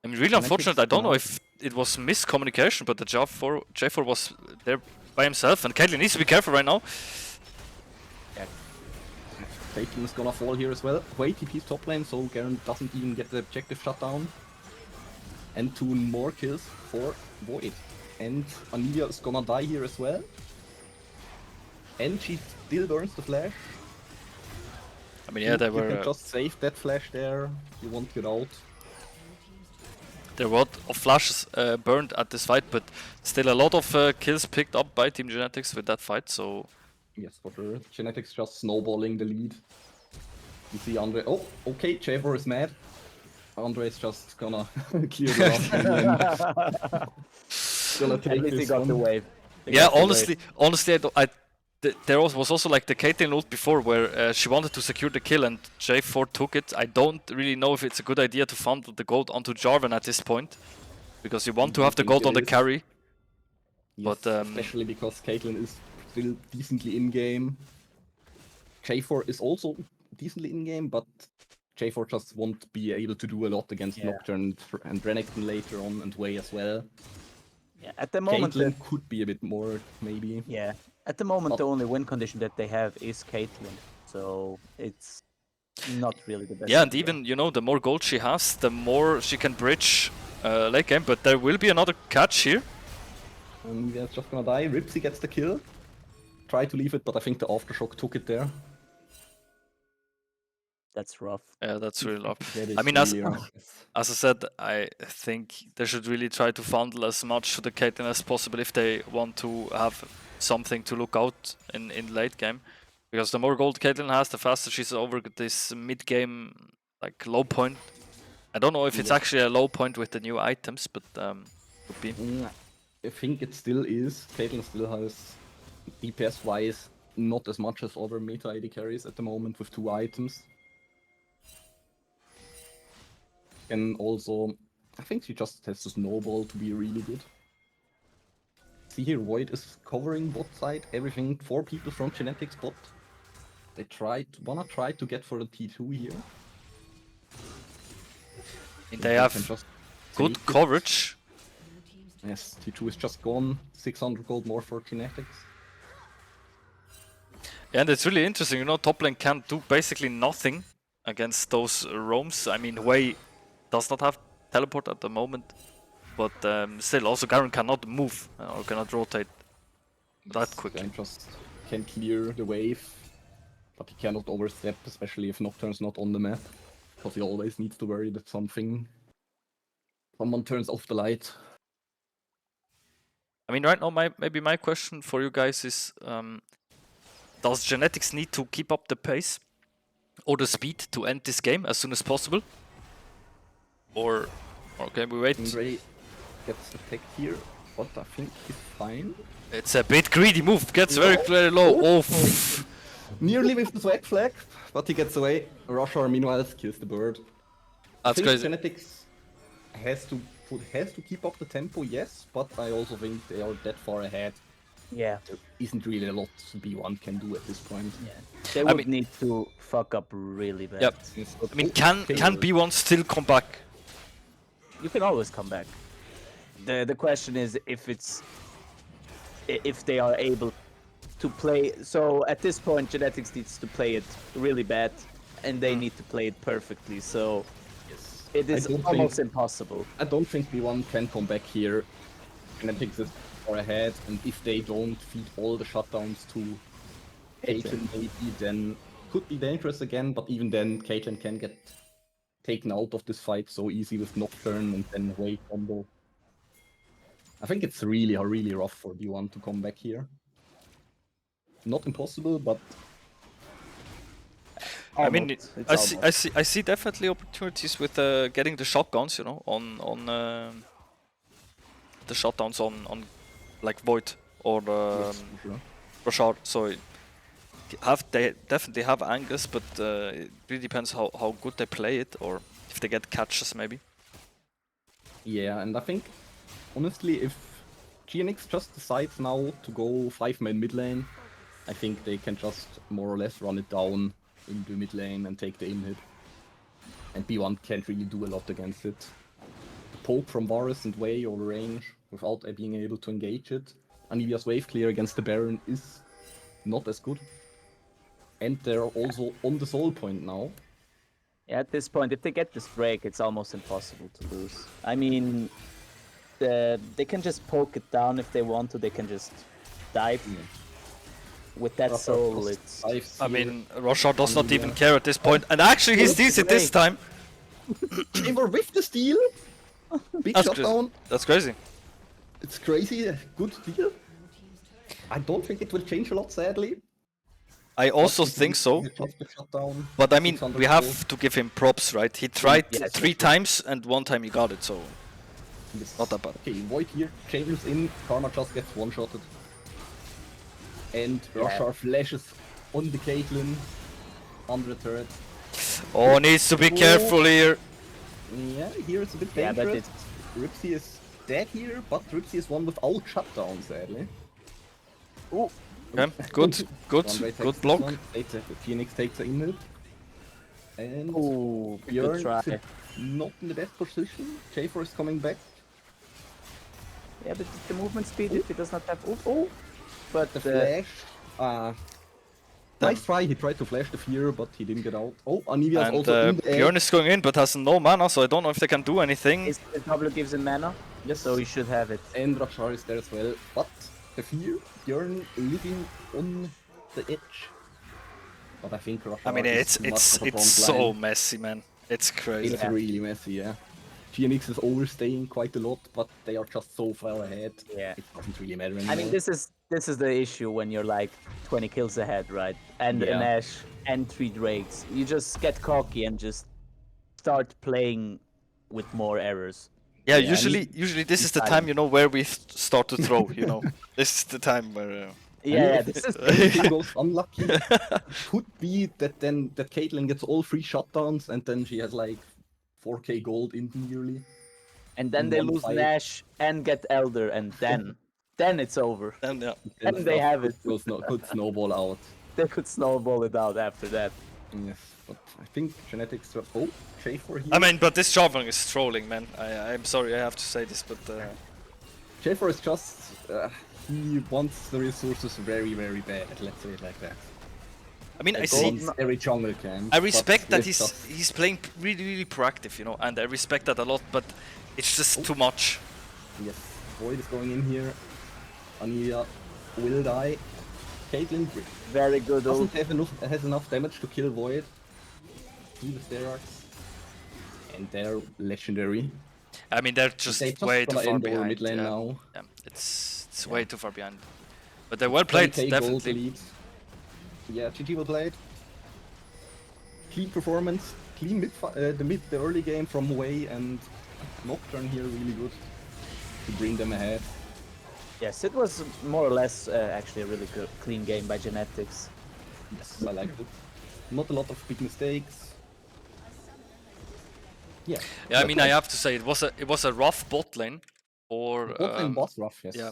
I mean, really Genetix unfortunate. I don't know now. if it was miscommunication, but the J4 was there by himself, and Caitlyn needs to be careful right now. Caitlyn is gonna fall here as well. Wei TP's top lane, so Garen doesn't even get the objective shutdown. And 2 more kills for Void. And Anivia is gonna die here as well. And she still burns the flash. I mean, yeah, they You can were just save that flash there. You won't get out. there were a lot of flashes burned at this fight, but still a lot of kills picked up by Team Genetix with that fight. So Yes, for sure. Genetics just snowballing the lead. You see Andre. Oh, okay. Javor is mad. Andre is just gonna clear the last minion. Gonna At take least he this got the one. wave. They yeah, got the wave. honestly, there was also like the Caitlyn ult before where she wanted to secure the kill and J4 took it. I don't really know if it's a good idea to funnel the gold onto Jarvan at this point, because you want to I have the think gold it on the is. carry. Yes, But, especially because Caitlyn is still decently in game. J4 is also decently in game, but J4 just won't be able to do a lot against Yeah. Nocturne and Renekton later on, and Wei as well. Yeah, at the moment, Caitlyn could be a bit more, maybe. yeah, at the moment But- the only win condition that they have is Caitlyn, so it's not really the best. Yeah, and idea. even, you know, the more gold she has, the more she can bridge late game. But there will be another catch here. And we are just gonna die. Ripsy gets the kill. Try to leave it, but I think the Aftershock took it there. That's rough. Yeah, that's really rough. That is I mean, really rough. as I said, I think they should really try to funnel as much to the Caitlyn as possible if they want to have something to look out in late game. Because the more gold Caitlyn has, the faster she's over this mid game like low point. I don't know if it's Yes. actually a low point with the new items, but could be. I think it still is. Caitlyn still has, DPS-wise, not as much as other meta AD carries at the moment with 2 items. And also, I think she just has to snowball to be really good. See here, Void is covering bot side, everything, 4 people from Genetix bot. They wanna try to get for the T2 here. And They they can have just good take it. coverage. Yes, T2 is just gone, 600 gold more for Genetix. Yeah, and it's really interesting, you know, top lane can do basically nothing against those roams. I mean, Wei does not have teleport at the moment, but still, also Garen cannot move or cannot rotate that quickly. And just can clear the wave, but he cannot overstep, especially if Nocturne's not on the map, because he always needs to worry that someone turns off the light. I mean, right now, maybe my question for you guys is, does Genetix need to keep up the pace or the speed to end this game as soon as possible? Or can we wait? Ray gets attacked here, but I think he's fine. It's a bit greedy move, gets very low. Oh, Nearly with the swag flag, but he gets away. Roshar meanwhile kills the bird. that's I think crazy. Genetix has to keep up the tempo, yes, but I also think they are that far ahead. Yeah, There isn't really a lot B1 can do at this point. yeah. They would need to fuck up really bad. Yep. I mean, can B1 still come back? You can always come back. The question is if they are able to play. So at this point, Genetix needs to play it really bad, and they need to play it perfectly. So Yes. it is I don't almost think- impossible. I don't think B1 can come back here. Genetix is far ahead, and if they don't feed all the shutdowns to Caitlyn maybe, then could be dangerous again, but even then Caitlyn can get taken out of this fight so easy with Nocturne and then Wei combo. I think it's really rough for B1 to come back here. Not impossible, but I mean, Almost. It's I see definitely opportunities with getting the shotguns, you know, on the shutdowns on like Void or yes, for sure. Rashard. So they definitely have angles, but it really depends how good they play it or if they get catches maybe. Yeah, and I think, honestly, if GNX just decides now to go 5-man mid lane, I think they can just more or less run it down into mid lane and take the inhib. And B1 can't really do a lot against it. The poke from Varus and Wei over range without being able to engage it. Anivia's wave clear against the Baron is not as good. And they're also on the soul point now. Yeah, at this point, if they get this break, it's almost impossible to lose. I mean, they can just poke it down if they want to. They can just dive. with that soul, it's I mean, Roshar does not even care at this point, and actually he's decent this time. Chamber with the steal. Big That's crazy. shutdown. That's crazy. It's crazy. Good deal. I don't think it will change a lot, sadly. I also But think so. just the shutdown, But I mean, 600 we have gold. to give him props, right? He tried Yes, 3 times and 1 time he got it, so Yes. not that bad. Okay, Void here, Chambers in, Karma just gets one-shotted. And Roshar flashes on the Caitlyn, under the turret. Oh, needs to be careful here. Yeah, here it's a bit Yeah, but dangerous. Ripsy is dead here, but Ripsy is one without shutdown, sadly. oh, Okay, good, good, One way takes good this block. one. GNX takes the inhib. And oh, good Bjorn try. is not in the best position. Schaefer is coming back. Yeah, but the movement speed, if he does not have, but The flash. Nice try, he tried to flash the fear, but he didn't get out. Oh, Anivia is And also in the air. Bjorn is going in, but has no mana, so I don't know if they can do anything. his W gives him mana, Yes. so he should have it. And Rachar is there as well. But the fear, Bjorn living on the edge. But I think Rachar I mean, is much it's of a front so line. messy, man. It's crazy. It's really messy, yeah. GNX is overstaying quite a lot, but they are just so far ahead. Yeah. It doesn't really matter anymore. I mean, this is the issue when you're like 20 kills ahead, right? And Yeah. an Ashe and 3 Drakes. You just get cocky and just start playing with more errors. Yeah, Yeah, usually this is the Italian. time, you know, where we start to throw, you know. This is the time where... Yeah, this is If he goes unlucky, could be that then that Caitlyn gets all 3 shutdowns and then she has like 4k gold in nearly. and then in they one lose fight. Nash and get Elder, and then it's over. And yeah. And they have it. Could snowball out. They could snowball it out after that. Yes, but I think Genetix. Oh, Schaefer here. I mean, but this Jarvan is trolling, man. I'm sorry I have to say this, but... Schaefer is just. He wants the resources very, very bad. Let's say it like that. I mean, I He see... wants every jungle camp. I respect that it's just- he's playing really, really proactive, you know, and I respect that a lot, but it's just too much. Yes, Void is going in here. Ania will die. Caitlyn Very good. doesn't have has enough damage to kill Void. Do the Sterax. And they're legendary. I mean, they're just They just way too gonna far end our behind. mid lane Yeah. now. Yeah, it's way too far behind. But they're well played, 20K gold definitely. lead. Yeah, GG well played. Clean performance, clean the early game from Wei and Nocturne here really good to bring them ahead. Yes, it was more or less actually a really good, clean game by Genetix. Yes, I liked it. Not a lot of big mistakes. Yeah. Yeah, I mean, I have to say it was a rough bot lane. Or Bot lane was rough, yes. yeah,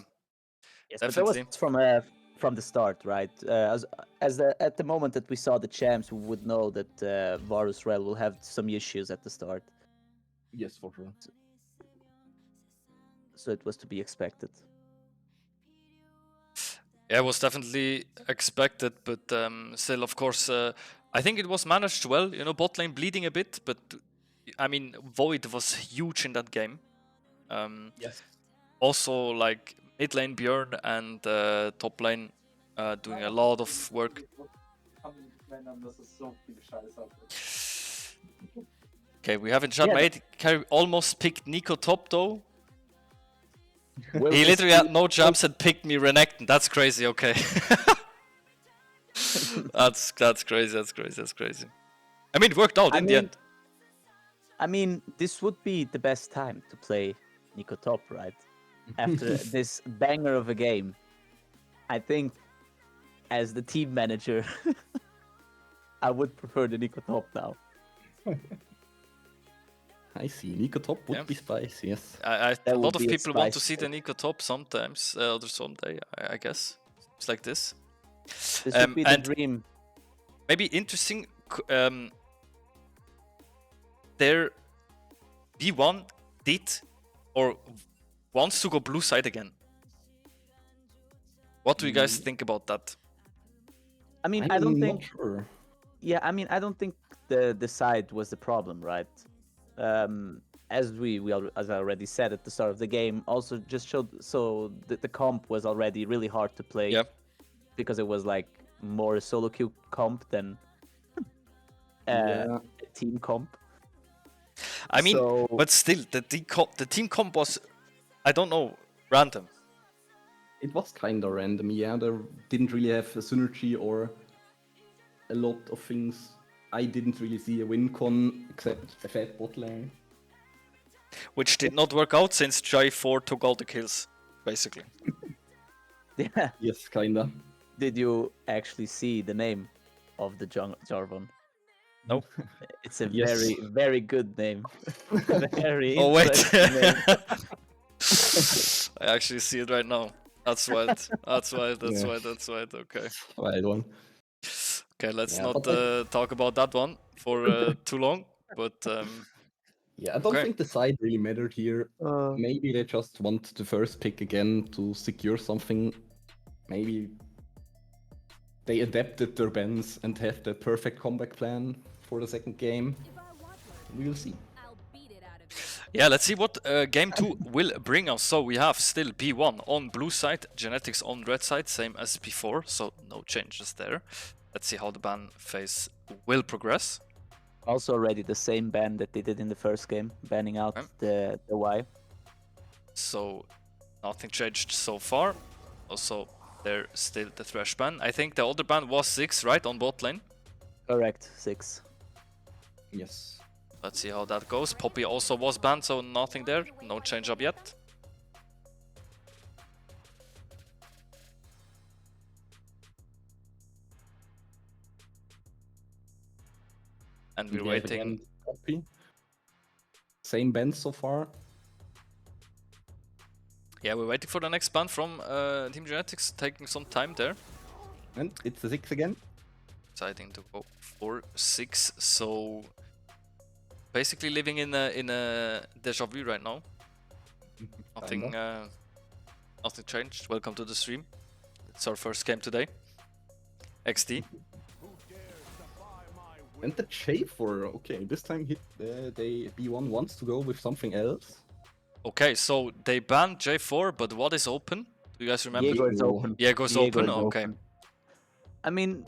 Yes, but that was Definitely. from the start, right? At the moment that we saw the champs, we would know that Varus Rel will have some issues at the start, Yes, for sure. so it was to be expected. Yeah, it was definitely expected, but still, of course, I think it was managed well. You know, bot lane bleeding a bit, but I mean, Void was huge in that game. Yes. Also, like mid lane Bjorn and top lane doing a lot of work. Das ist so viel Scheiße. Okay, we have in chat Yeah. mate carry almost picked Nico top though. Will He we literally see- had no jumps and picked me Renekton. That's crazy. Okay. that's crazy. That's crazy. That's crazy. I mean, it worked out in the end. I mean, this would be the best time to play Nico top, right? After this banger of a game. I think, as the team manager, I would prefer the Nico top now. I see. Nico top would Yeah. be spicy, yes. A That lot would of be a people want to spicy see the Nico top sometimes, or someday, I guess. It's like this. This would be the and dream. maybe interesting. Their B1 did or wants to go blue side again. What do you guys think about that? I mean, I don't I'm think. not sure. Yeah, I mean, I don't think the side was the problem, right? As as I already said at the start of the game, also just showed so the comp was already really hard to play. Yep. because it was like more a solo queue comp than Yeah. a team comp. I mean, So- but still, the team comp was, I don't know, random. It was kind of random, yeah. There didn't really have a synergy or a lot of things. I didn't really see a win con except a fat bot lane. Which did not work out since J4 took all the kills, basically. Yeah. Yes, kinda. Did you actually see the name of the Jarvan? No. It's a Yes. very, very good name. Very Oh wait, interesting name. I actually see it right now. That's right. That's right. That's Yeah. right. That's right. Okay. Wild one. Okay. Let's Yeah, not but talk about that one for too long. But Yeah, I don't Okay. think the side really mattered here. Uh, Maybe they just want the first pick again to secure something. Maybe they adapted their bans and have the perfect comeback plan for the second game. We will see. yeah, let's see what game 2 will bring us. So we have still B1 on blue side, Genetix on red side, same as before. So no changes there. Let's see how the ban phase will progress. also already the same ban that they did in the first game, banning out Okay. the Y. So nothing changed so far. Also, there's still the Thresh ban. I think the other ban was 6, right, on bot lane. Correct, 6. Yes. Let's see how that goes. Poppy also was banned, so nothing there. No change up yet. And we're Yeah, waiting. again, copy. Same bans so far. Yeah, we're waiting for the next ban from Team Genetix, taking some time there. And it's the 6 again. Deciding to go for 6, so basically living in a deja vu right now. Nothing, nothing changed. Welcome to the stream. It's our first game today. XD. And the J4, okay, this time they B1 wants to go with something else. Okay, so they banned J4, but what is open? Do you guys remember? Diego is open. Diego's Diego open? is Okay. open. I mean,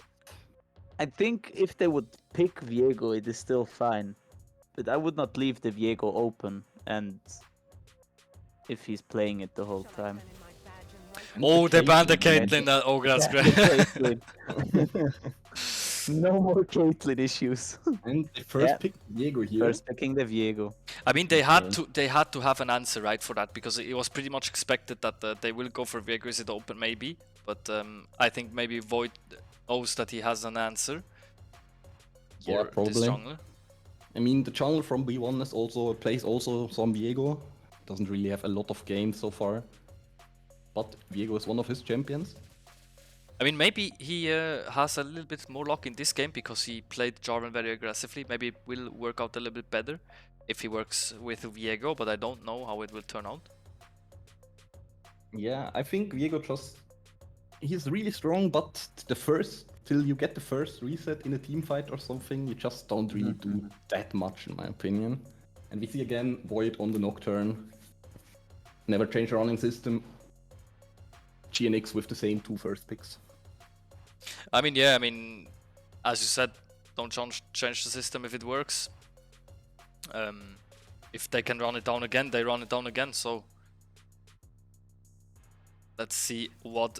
I think if they would pick Viego, it is still fine. But I would not leave the Viego open, and if he's playing it the whole time. And Oh, the they banned the Caitlyn Caitlyn. Oh, that's Yeah, great. Caitlyn. No more Caitlyn issues. And they first Yeah. picked Diego here. First picking the Viego. I mean, they had Okay. to have an answer, right, for that, because it was pretty much expected that they will go for Viego. Is it open? Maybe, but I think maybe Void knows that he has an answer. Yeah, for this probably. jungler. I mean, the channel from B1 is also plays also some Viego. Doesn't really have a lot of games so far, but Viego is one of his champions. I mean, maybe he has a little bit more luck in this game because he played Jarvan very aggressively. Maybe it will work out a little bit better if he works with Viego, but I don't know how it will turn out. Yeah, I think Viego he's really strong, but till you get the first reset in a team fight or something, you just don't really do that much, in my opinion. And we see again Void on the Nocturne. Never change the running system. GNX with the same 2 first picks. I mean, yeah, I mean, as you said, don't change the system if it works. If they can run it down again, they run it down again, so let's see what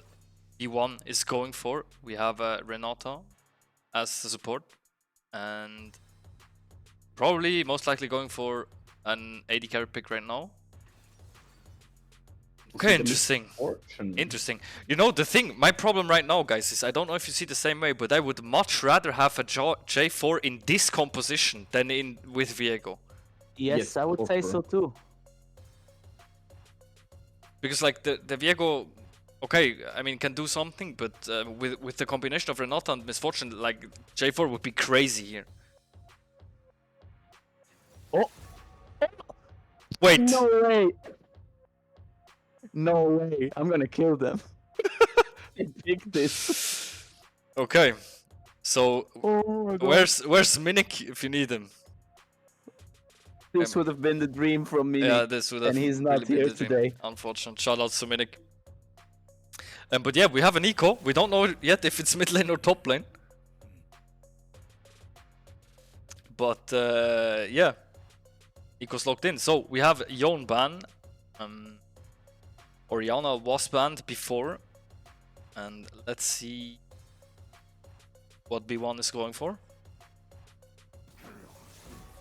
B1 is going for. We have Renata as the support, and probably most likely going for an AD carry pick right now. Okay, interesting. Interesting. You know, the thing, my problem right now, guys, is I don't know if you see the same way, but I would much rather have a J4 in this composition than with Viego. Yes, I would for say sure. so too. Because like the Viego, okay, I mean can do something, but with the combination of Renata and Misfortune, like J4 would be crazy here. Oh. Wait. No way! No way! I'm gonna kill them. I picked this. Okay. So Oh my god. where's Minik if you need him? This would have been the dream from me. Yeah, this would have and he's not really been here the dream. today. Unfortunate. Shout out to Minik. But yeah, we have an eco. We don't know yet if it's mid lane or top lane. But yeah, eco's locked in. So we have Yon ban. Oriana was banned before. And let's see what B1 is going for.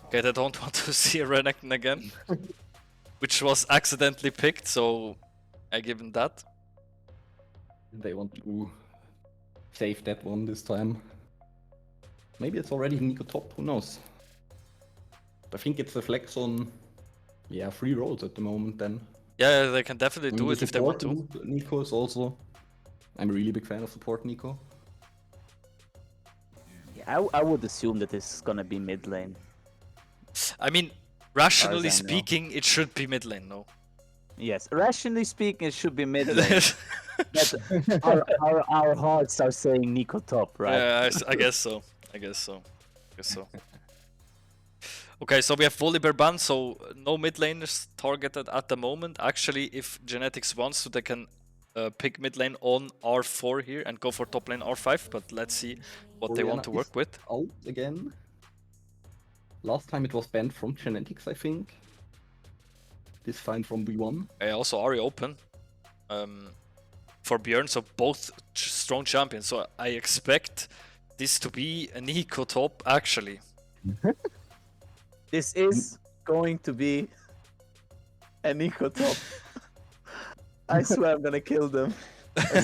Okay, they don't want to see Renekton again. Which was accidentally picked, so I give him that. They want to save that one this time. Maybe it's already Nico top, who knows? I think it's a flex on, yeah, 3 roles at the moment then. Yeah, they can definitely do The it if they want to. support Nico is also, I'm a really big fan of support Nico. Yeah, I would assume that this is gonna be mid lane. I mean, rationally I know. speaking, it should be mid lane, no? Yes, rationally speaking, it should be mid lane. But our hearts are saying Nico top, right? Yeah, I guess so. I guess so. Okay, so we have Volibear ban, so no mid laners targeted at the moment. Actually, if Genetix wants to, they can pick mid lane on R4 here and go for top lane R5, but let's see what they want to Oriana work is with. Out again. Last time it was banned from Genetix, I think. This time from B1. Also Ari open for Björn, so both strong champions. So I expect this to be an eco top, actually. This is going to be an eco top. I swear I'm gonna kill them. I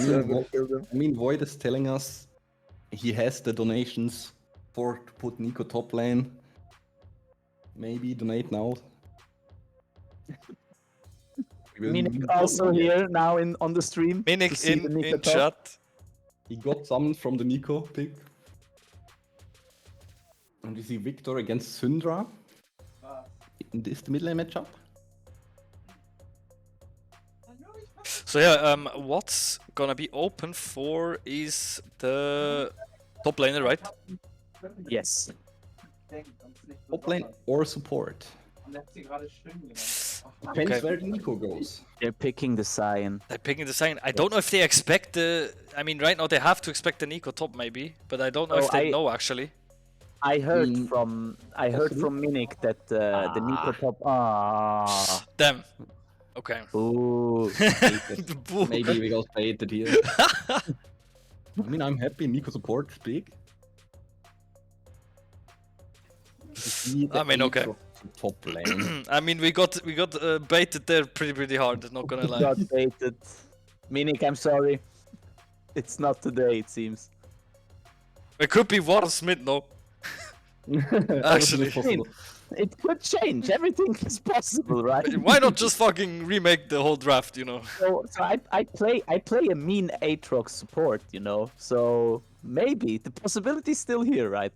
mean, Void is telling us he has the donations to put Nico top lane. Maybe donate now. Minik also here now on the stream. to Minik see the Nico in top. chat. He got summoned from the Nico pick. And we see Victor against Syndra. In this mid lane matchup. So yeah, what's gonna be open for is the top laner, right? Yes. Top lane or support. Depends Okay. where the Nico goes. They're picking the Sion. They're picking the sign. I don't know if they expect the. I mean, right now they have to expect an eco top maybe, but I don't know Oh, if they I- know actually. I heard Mm, from possible. Minik that the Nico top. Ah. Damn. Okay. Ooh. Boo. Maybe we got baited here. I mean, I'm happy Nico support is big. I mean, okay. Top lane. I mean, we got baited there pretty hard. Not gonna lie. Got baited. Minik, I'm sorry. It's not today, it seems. It could be War's mid, no? Actually. Possible. It could change. Everything is possible, right? Why not just fucking remake the whole draft, you know? So I play a mean Aatrox support, you know. So maybe the possibility is still here, right?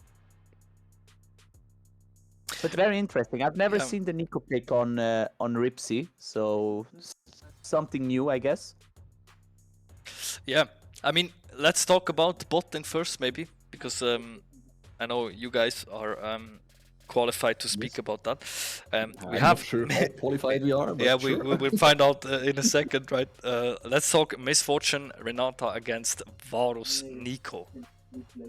But very interesting. I've never Yeah. seen the Nico pick on Ripsy, so something new, I guess. Yeah, I mean, let's talk about bot lane first, maybe, because I know you guys are qualified to speak Yes. about that. We I'm have not sure how qualified we are, but yeah, sure. we will find out in a second, right? Let's talk Misfortune Renata against Varus Nico.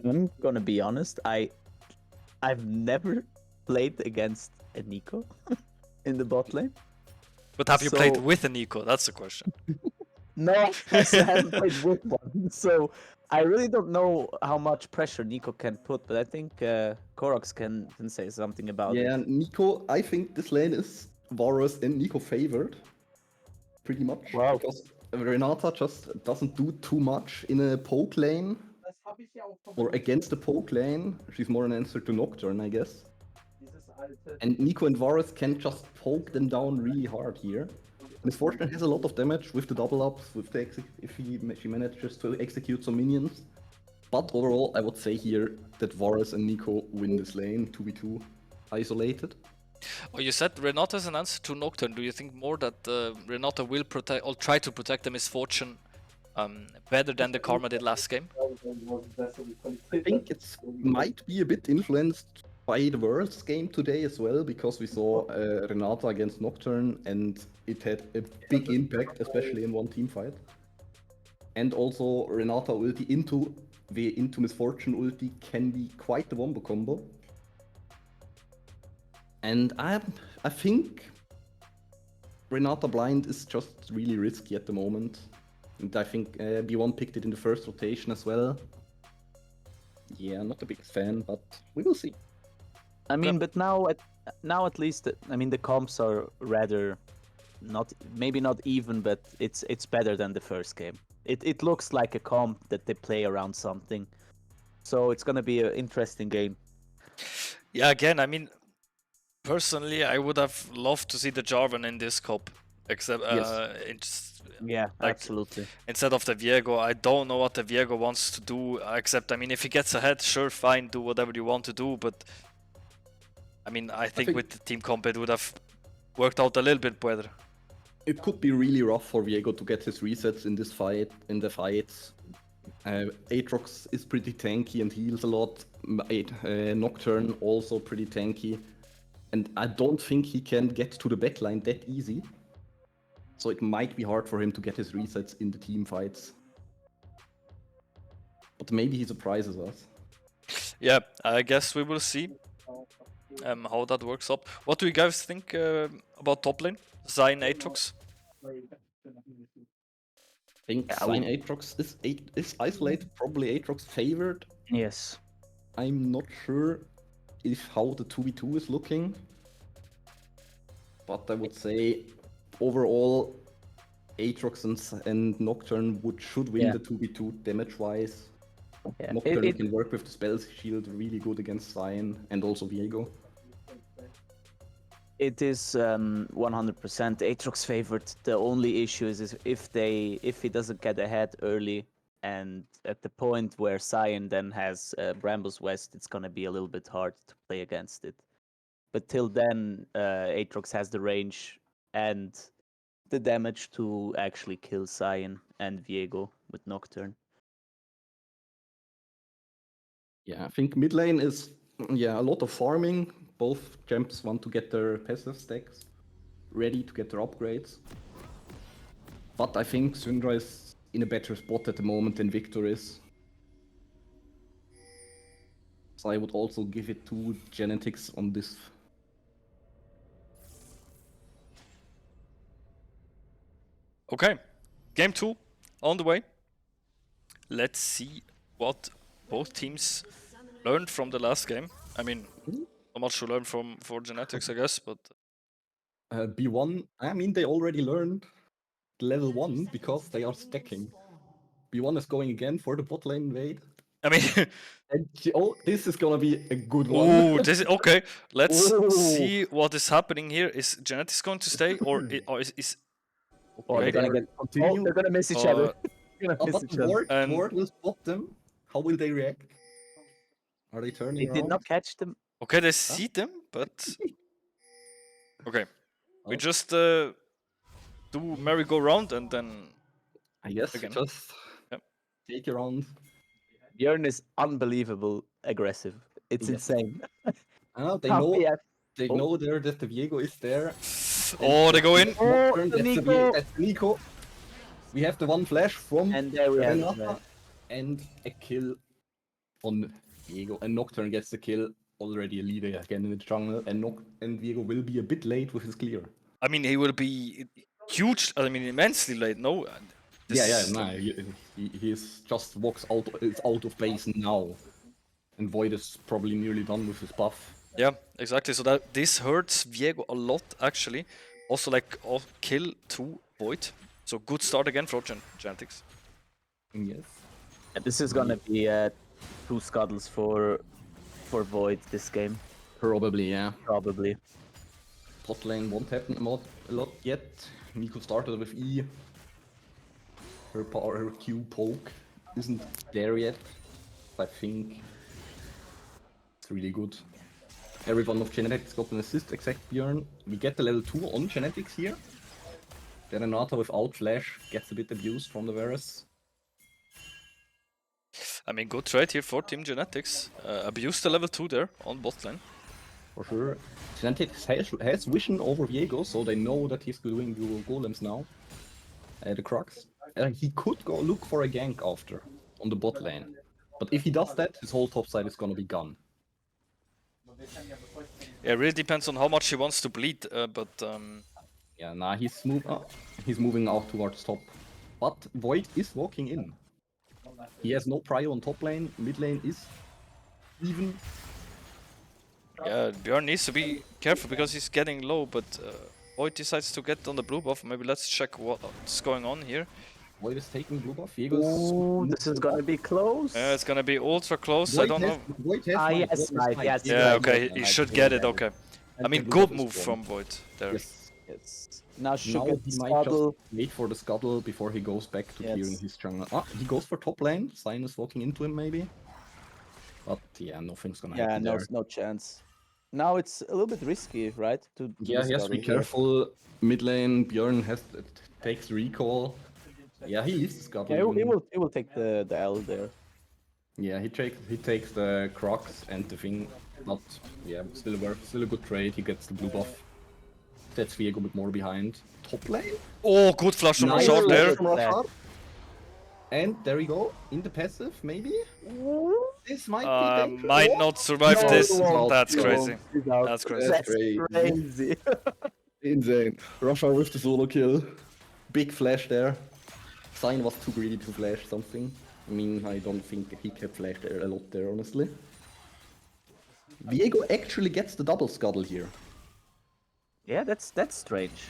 I'm gonna be honest. I've never played against a Nico in the bot lane. But have you played So- with a Nico? That's the question. No, I haven't played with one. So I really don't know how much pressure Nico can put, but I think Korox can say something about Yeah, it. Nico, I think this lane is Varus and Nico favored. Pretty much. Wow. Because Renata just doesn't do too much in a poke lane. Or against the poke lane. She's more an answer to Nocturne, I guess. And Nico and Varus can just poke them down really hard here. Misfortune has a lot of damage with the double ups, with the she manages to execute some minions. But overall, I would say here that Varus and Nico win this lane 2v2 isolated. Oh, you said Renata is an answer to Nocturne. Do you think more that Renata will protect or try to protect the Misfortune better than the Karma did last game? I think it might be a bit influenced by the Worlds game today as well, because we saw Renata against Nocturne and it had a big impact, especially in one team fight. And also Renata ulti into Misfortune ulti can be quite the wombo combo. And I think Renata blind is just really risky at the moment. And I think B1 picked it in the first rotation as well. Yeah, not the biggest fan, but we will see. I mean, but now at least, I mean, the comps are rather maybe not even, but it's better than the first game. It looks like a comp that they play around something. So it's gonna be an interesting game. Yeah, again, I mean, personally, I would have loved to see the Jarvan in this cup, except it's Yeah, like, absolutely. instead of the Viego. I don't know what the Viego wants to do, except, I mean, if he gets ahead, sure, fine, do whatever you want to do, but I mean, I think with the team comp it would have worked out a little bit better. It could be really rough for Viego to get his resets in the fights. Aatrox is pretty tanky and heals a lot. Nocturne also pretty tanky. And I don't think he can get to the backline that easy. So it might be hard for him to get his resets in the team fights. But maybe he surprises us. Yeah, I guess we will see how that works out. What do you guys think about top lane? Zayn, Aatrox? I think Sign Aatrox is isolated, probably Aatrox favored. Yes. I'm not sure if how the 2v2 is looking. But I would say overall Aatrox and Nocturne should win the 2v2 damage-wise. Yeah. Nocturne can work with the spell shield really good against Cyan and also Viego. It is 100% Aatrox favored. The only issue is if he doesn't get ahead early, and at the point where Cyan then has Brambles West, it's gonna be a little bit hard to play against it. But till then, Aatrox has the range and the damage to actually kill Cyan and Viego with Nocturne. Yeah, I think mid lane is a lot of farming. Both champs want to get their passive stacks ready to get their upgrades. But I think Syndra is in a better spot at the moment than Victor is. So I would also give it to Genetix on this. Okay, game 2 on the way. Let's see what both teams learned from the last game. I mean, not much to learn for Genetix, I guess, but B1, I mean, they already learned level 1 because they are stacking. B1 is going again for the bot lane invade. I mean, And this is gonna be a good one. oh, this is okay. Let's see what is happening here. Is Genetix going to stay, or is Or they're gonna get continue. they're gonna miss each other. They're gonna miss But each other. Ward will spot them. How will they react? Are they turning They around? did not catch them. okay? They see them, but okay. We just do merry-go-round and then I guess again. just take around. Björn is unbelievable aggressive. It's insane. They How know he has- they know there that the Viego is there. Oh, they go in. Nocturne, the that's Nico. That's Nico. We have the one flash from And there we have Renata, and a kill on Viego. And Nocturne gets the kill. Already a leader again in the jungle, and Viego will be a bit late with his clear. I mean, he will be huge. I mean, immensely late. No. He is just walks out. It's out of base now, and Void is probably nearly done with his buff. Yeah, exactly. So that this hurts Viego a lot actually. Also, like kill to Void. So good start again for Genetix. Yes. This is gonna be 2 scuttles for Void this game. Probably, yeah. Probably. Top lane won't happen a lot yet. Nico started with E. Her Q poke isn't there yet. I think it's really good. Everyone of Genetix got an assist except Björn. We get the level 2 on Genetix here. Then Renata without flash gets a bit abused from the Varus. I mean, good trade here for Team Genetix. Abuse the level 2 there on bot lane. For sure. Genetix has vision over Viego, so they know that he's doing dual golems now. The Crux. he could go look for a gank after on the bot lane. But if he does that, his whole top side is gonna be gone. Yeah, it really depends on how much he wants to bleed, but Yeah, nah, he's moving out towards top. But Void is walking in. He has no prio on top lane, mid lane is even. yeah, Björn needs to be careful because he's getting low, but Void decides to get on the blue buff. Maybe let's check what's going on here. Void is taking blue buff. Ooh, this is gonna be close. Yeah, it's gonna be ultra close. I don't know. Void has Yes, Void has right, yes. Yeah, okay, he Knight, should yeah, get it. yeah. Okay, I And mean, the good blue buff move is from gone. Void there. Yes. Yes. Now should Now get he the might scuttle. just wait for the scuttle before he goes back to Yes. clearing his jungle. Ah, he goes for top lane. Sign is walking into him maybe. But yeah, nothing's gonna Yeah, happen no, there. no chance. Now it's a little bit risky, right? To do Yeah, the he has to be scuttle here. careful. Mid lane, Björn takes recall. Yeah, he is the scuttle. Yeah, even. he will take the L there. Yeah, he takes the Crocs and the thing. But yeah, still a good trade. He gets the blue buff. That's Viego a bit more behind. Top lane. Oh, good flash from Nice Rashard flash there. from Rashard. And there we go. In the passive, maybe. This might be dangerous. Might not survive No, this. it won't. That's It crazy. He's out. That's crazy. That's Crazy. crazy. Insane. Rashard with the solo kill. Big flash there. Sign was too greedy to flash something. I mean, I don't think he can flash there a lot there, honestly. Viego actually gets the double scuttle here. Yeah, that's strange.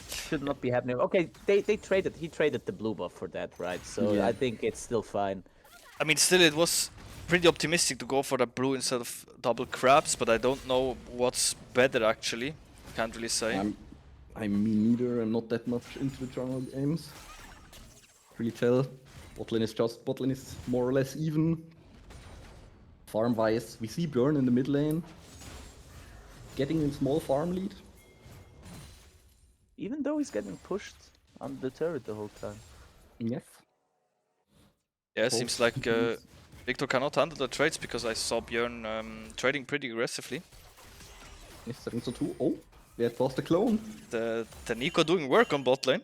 Should not be happening. Okay, he traded the blue buff for that, right? So Yeah. I think it's still fine. I mean, still, it was pretty optimistic to go for the blue instead of double crabs, but I don't know what's better actually. Can't really say. I'm me neither. I'm not that much into the jungle games. Really tell. Botlane is more or less even. Farm wise, we see Björn in the mid lane. Getting a small farm lead. Even though he's getting pushed on the turret the whole time. Yes. Yeah, it seems like Victor cannot handle the trades because I saw Björn trading pretty aggressively. Yes, 7-2. Oh, that was the clone. The Nico doing work on bot lane.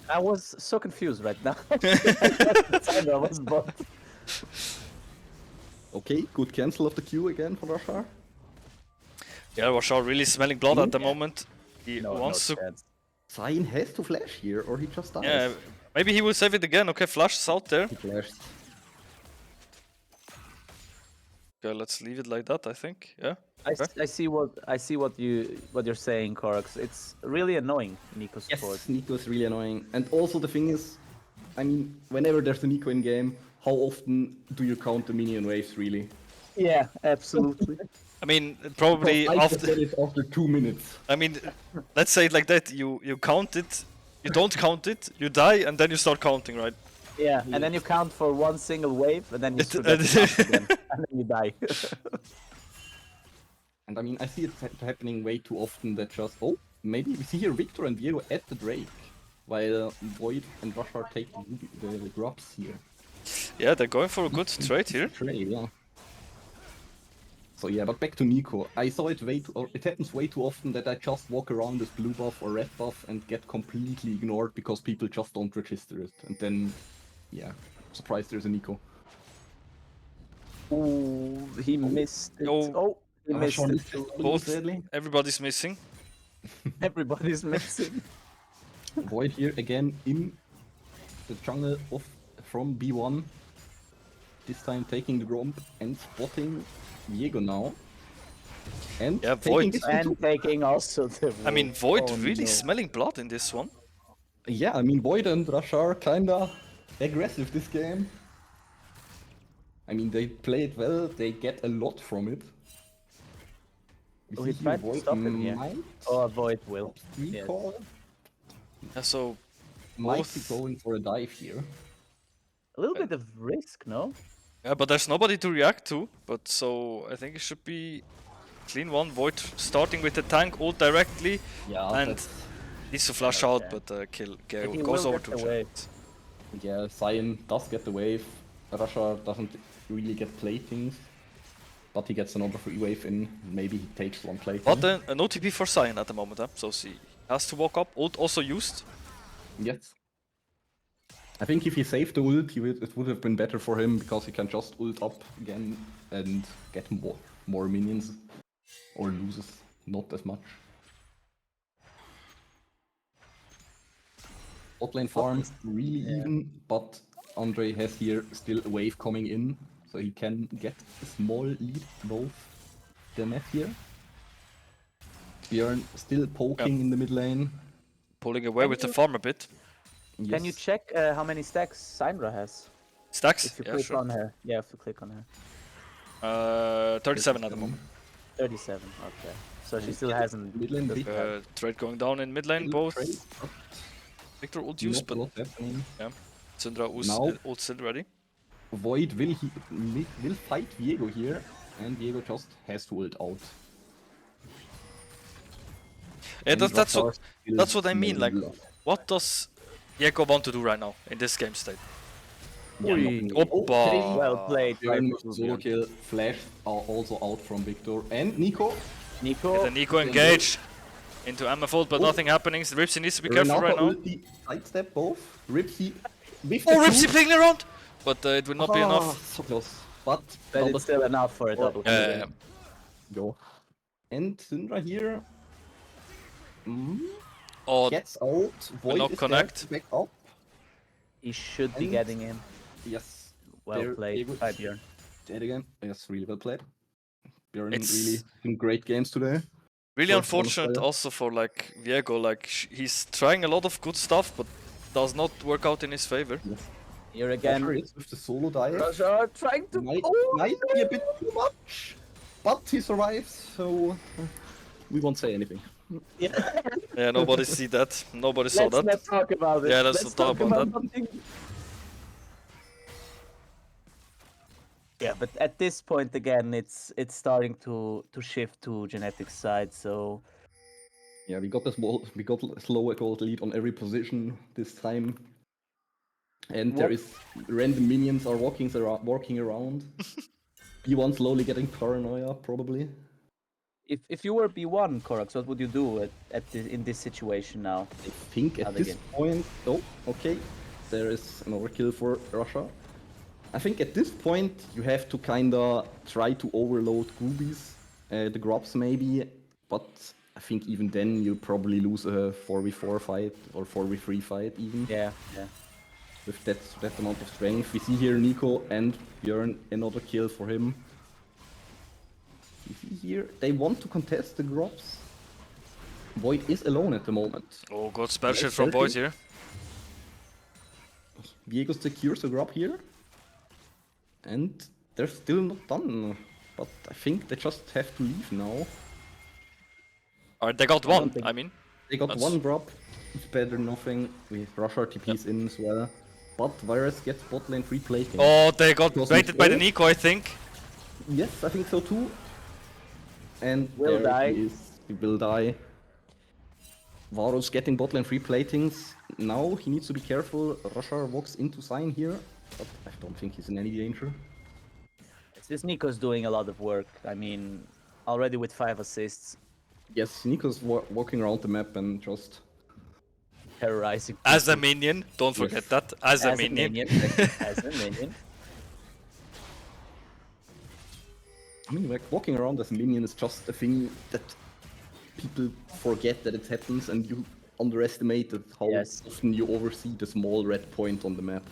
I was so confused right now. The time I was bot. Okay, good cancel of the Q again for Rashard. Yeah, Rashard really smelling blood at the moment. He wants to. chance. Sign has to flash here or he just dies. Yeah, maybe he will save it again. Okay, flash is out there. He flashed. Okay, let's leave it like that. I think. Yeah. I see what you're saying, Corax. It's really annoying, Nico support. Yes, Nico is really annoying. And also the thing is, I mean, whenever there's a Nico in game, how often do you count the minion waves really? Yeah, absolutely. I mean, probably I after. get it after 2 minutes. I mean, let's say it like that. You count it. You don't count it. You die, and then you start counting, right? Yeah, and then you count for one single wave, and then you forget to count again, and then you die. And I mean, I see it happening way too often that just, oh, maybe we see here Victor and Viego at the Drake, while Void and Rashard take the grubs here. Yeah, they're going for a good trade here. Trade, yeah. So yeah, but back to Nico. I saw it it happens way too often that I just walk around with blue buff or red buff and get completely ignored because people just don't register it. And then, yeah, surprised there's a Nico. Ooh, he missed it. Oh. Oh, he missed Rashard it. missed it, Both. sadly. Everybody's missing. Everybody's missing. Void here again in the jungle from B1. This time taking the Gromp and spotting Viego now. And Yeah, taking Void. this one too. And taking also the. I mean, Void Oh, really no. smelling blood in this one. Yeah, I mean, Void and Rashard kinda aggressive this game. I mean, they play it well, they get a lot from it. We Oh, see he here tried to Void stop him here. might Oh, avoid will. recall, Yeah, so might both- be going for a dive here. A little bit of risk, no? yeah, but there's nobody to react to. But so I think it should be clean one. Void starting with the tank ult directly. Yeah, And needs to flash out, but kill He goes will over get to the Jet. wave. yeah, Cyan does get the wave. Rashard doesn't really get platings, but he gets another free wave in. Maybe he takes one plating. But an OTP for Cyan at the moment, so he has to walk up. Ult also used. Yes. I think if he saved the ult, it would have been better for him because he can just ult up again and get more minions. Or loses not as much. Bot lane farm really even, but Andre has here still a wave coming in, so he can get a small lead both the map here. Bjorn still poking in the mid lane. Pulling away with the farm a bit. Yes. Can you check how many stacks Syndra has? Stacks? If you Yeah, click sure. on her. Yeah, if you click on her. 37 at the moment. 37, okay. So she still hasn't... Mid lane big Trade going down in mid lane, both. trade, but Victor ult not used, a but lot happening. yeah. Syndra Now- ult still ready. Void will fight Viego here, and Viego just has to ult out. Yeah, And that's Rockstar what still that's what I mean. Like, smelling what does Jacob want to do right now in this game state? blood. Yeah, Ui. nothing. Oppa. Well played. by Bjorn Bjorn. solo kill, flash also out from Victor, and Nico. Nico. The Nico engaged into MF but nothing happening. Ripsy needs to be careful right now. Ulti, sidestep both. Ripsy with Oh, the Ripsy Q. playing around! But it will not be Ah, enough. So close. But But now it's the still enough for a double kill. Yeah. go. And Syndra here Oh, gets out. Void not is connect. there, back up. He should be And- getting him. Yes. Well There, played Diego. by Bjorn. Dead again. Yes, really well played. Bjorn It's- really in great games today. really First unfortunate bonus player. also for like Viego. Like he's trying a lot of good stuff, but does not work out in his favor. Here again. Pressure is with the solo dive. Raja trying to... Might Oh, be a bit too much, but he survives, so we won't say anything. yeah. Yeah, nobody see that. Nobody saw Let's that. not talk about it. Yeah, let's not talk about that. something. Yeah, but at this point again, it's starting to shift to Genetix side. So Yeah, we got a slower gold lead on every position this time, and there What- is random minions are walking around. B1 slowly getting paranoia, probably. if you were B1, Korax, what would you do in this situation now? I think at Other this game. point, oh, okay, there is another kill for Russia. I think at this point you have to kinda try to overload Goobies, the grubs maybe, but I think even then you'll probably lose a 4v4 fight or 4v3 fight even Yeah. with that amount of strength. We see here Nico and Bjorn, another kill for him. We see here they want to contest the grubs. Void is alone at the moment. Oh, good spell Nice shit from selfie. Void here. Viego secures the grub here. And they're still not done. But I think they just have to leave now. Alright, they got don't one. think- I mean, They got That's- one grub. It's better than nothing. We rush our TPs in as well. But Virus gets bot lane free plating. oh, they got Because baited by the oh. Nico, I think. Yes, I think so too. And Will there die. he is. He will die. Varus getting bot lane free platings. Now he needs to be careful. Russia walks into Sign here. But I don't think he's in any danger. This Nico's doing a lot of work. I mean, already with 5 assists, Yes, Nico's walking around the map and just... terrorizing. As a people. minion, don't forget Yes. that. As a minion. As a minion. I mean, like, walking around as a minion is just a thing that people forget that it happens, and you underestimate how Yes. often you oversee the small red point on the map.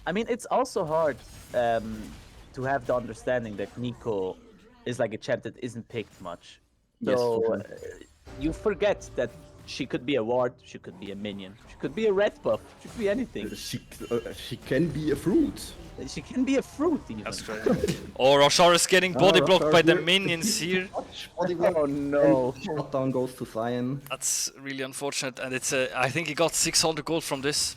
I mean, it's also hard to have the understanding that Nico is like a champ that isn't picked much. Yes, So for sure. you forget that she could be a ward, she could be a minion, she could be a red buff, she could be anything. She can be a fruit. She can be a fruit even. That's great. Oh, Roshar is getting body Ah, blocked Roshar by the here. minions here. Body block, Oh no. and shutdown goes to Cyan. That's really unfortunate, and it's I think he got 600 gold from this.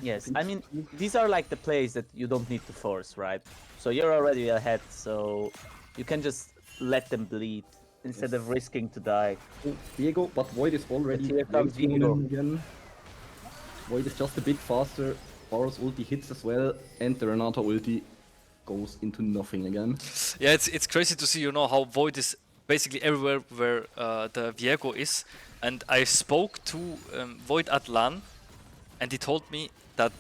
Yes, I mean, these are like the plays that you don't need to force, right? So you're already ahead, so you can just let them bleed instead of risking to die. Oh, Diego, but Void is already Here comes waiting Diego. on him again. Void is just a bit faster. Varus ulti hits as well, and the Renata ulti goes into nothing again. Yeah, it's crazy to see, you know, how Void is basically everywhere where the Viego is. And I spoke to Void at LAN, and he told me that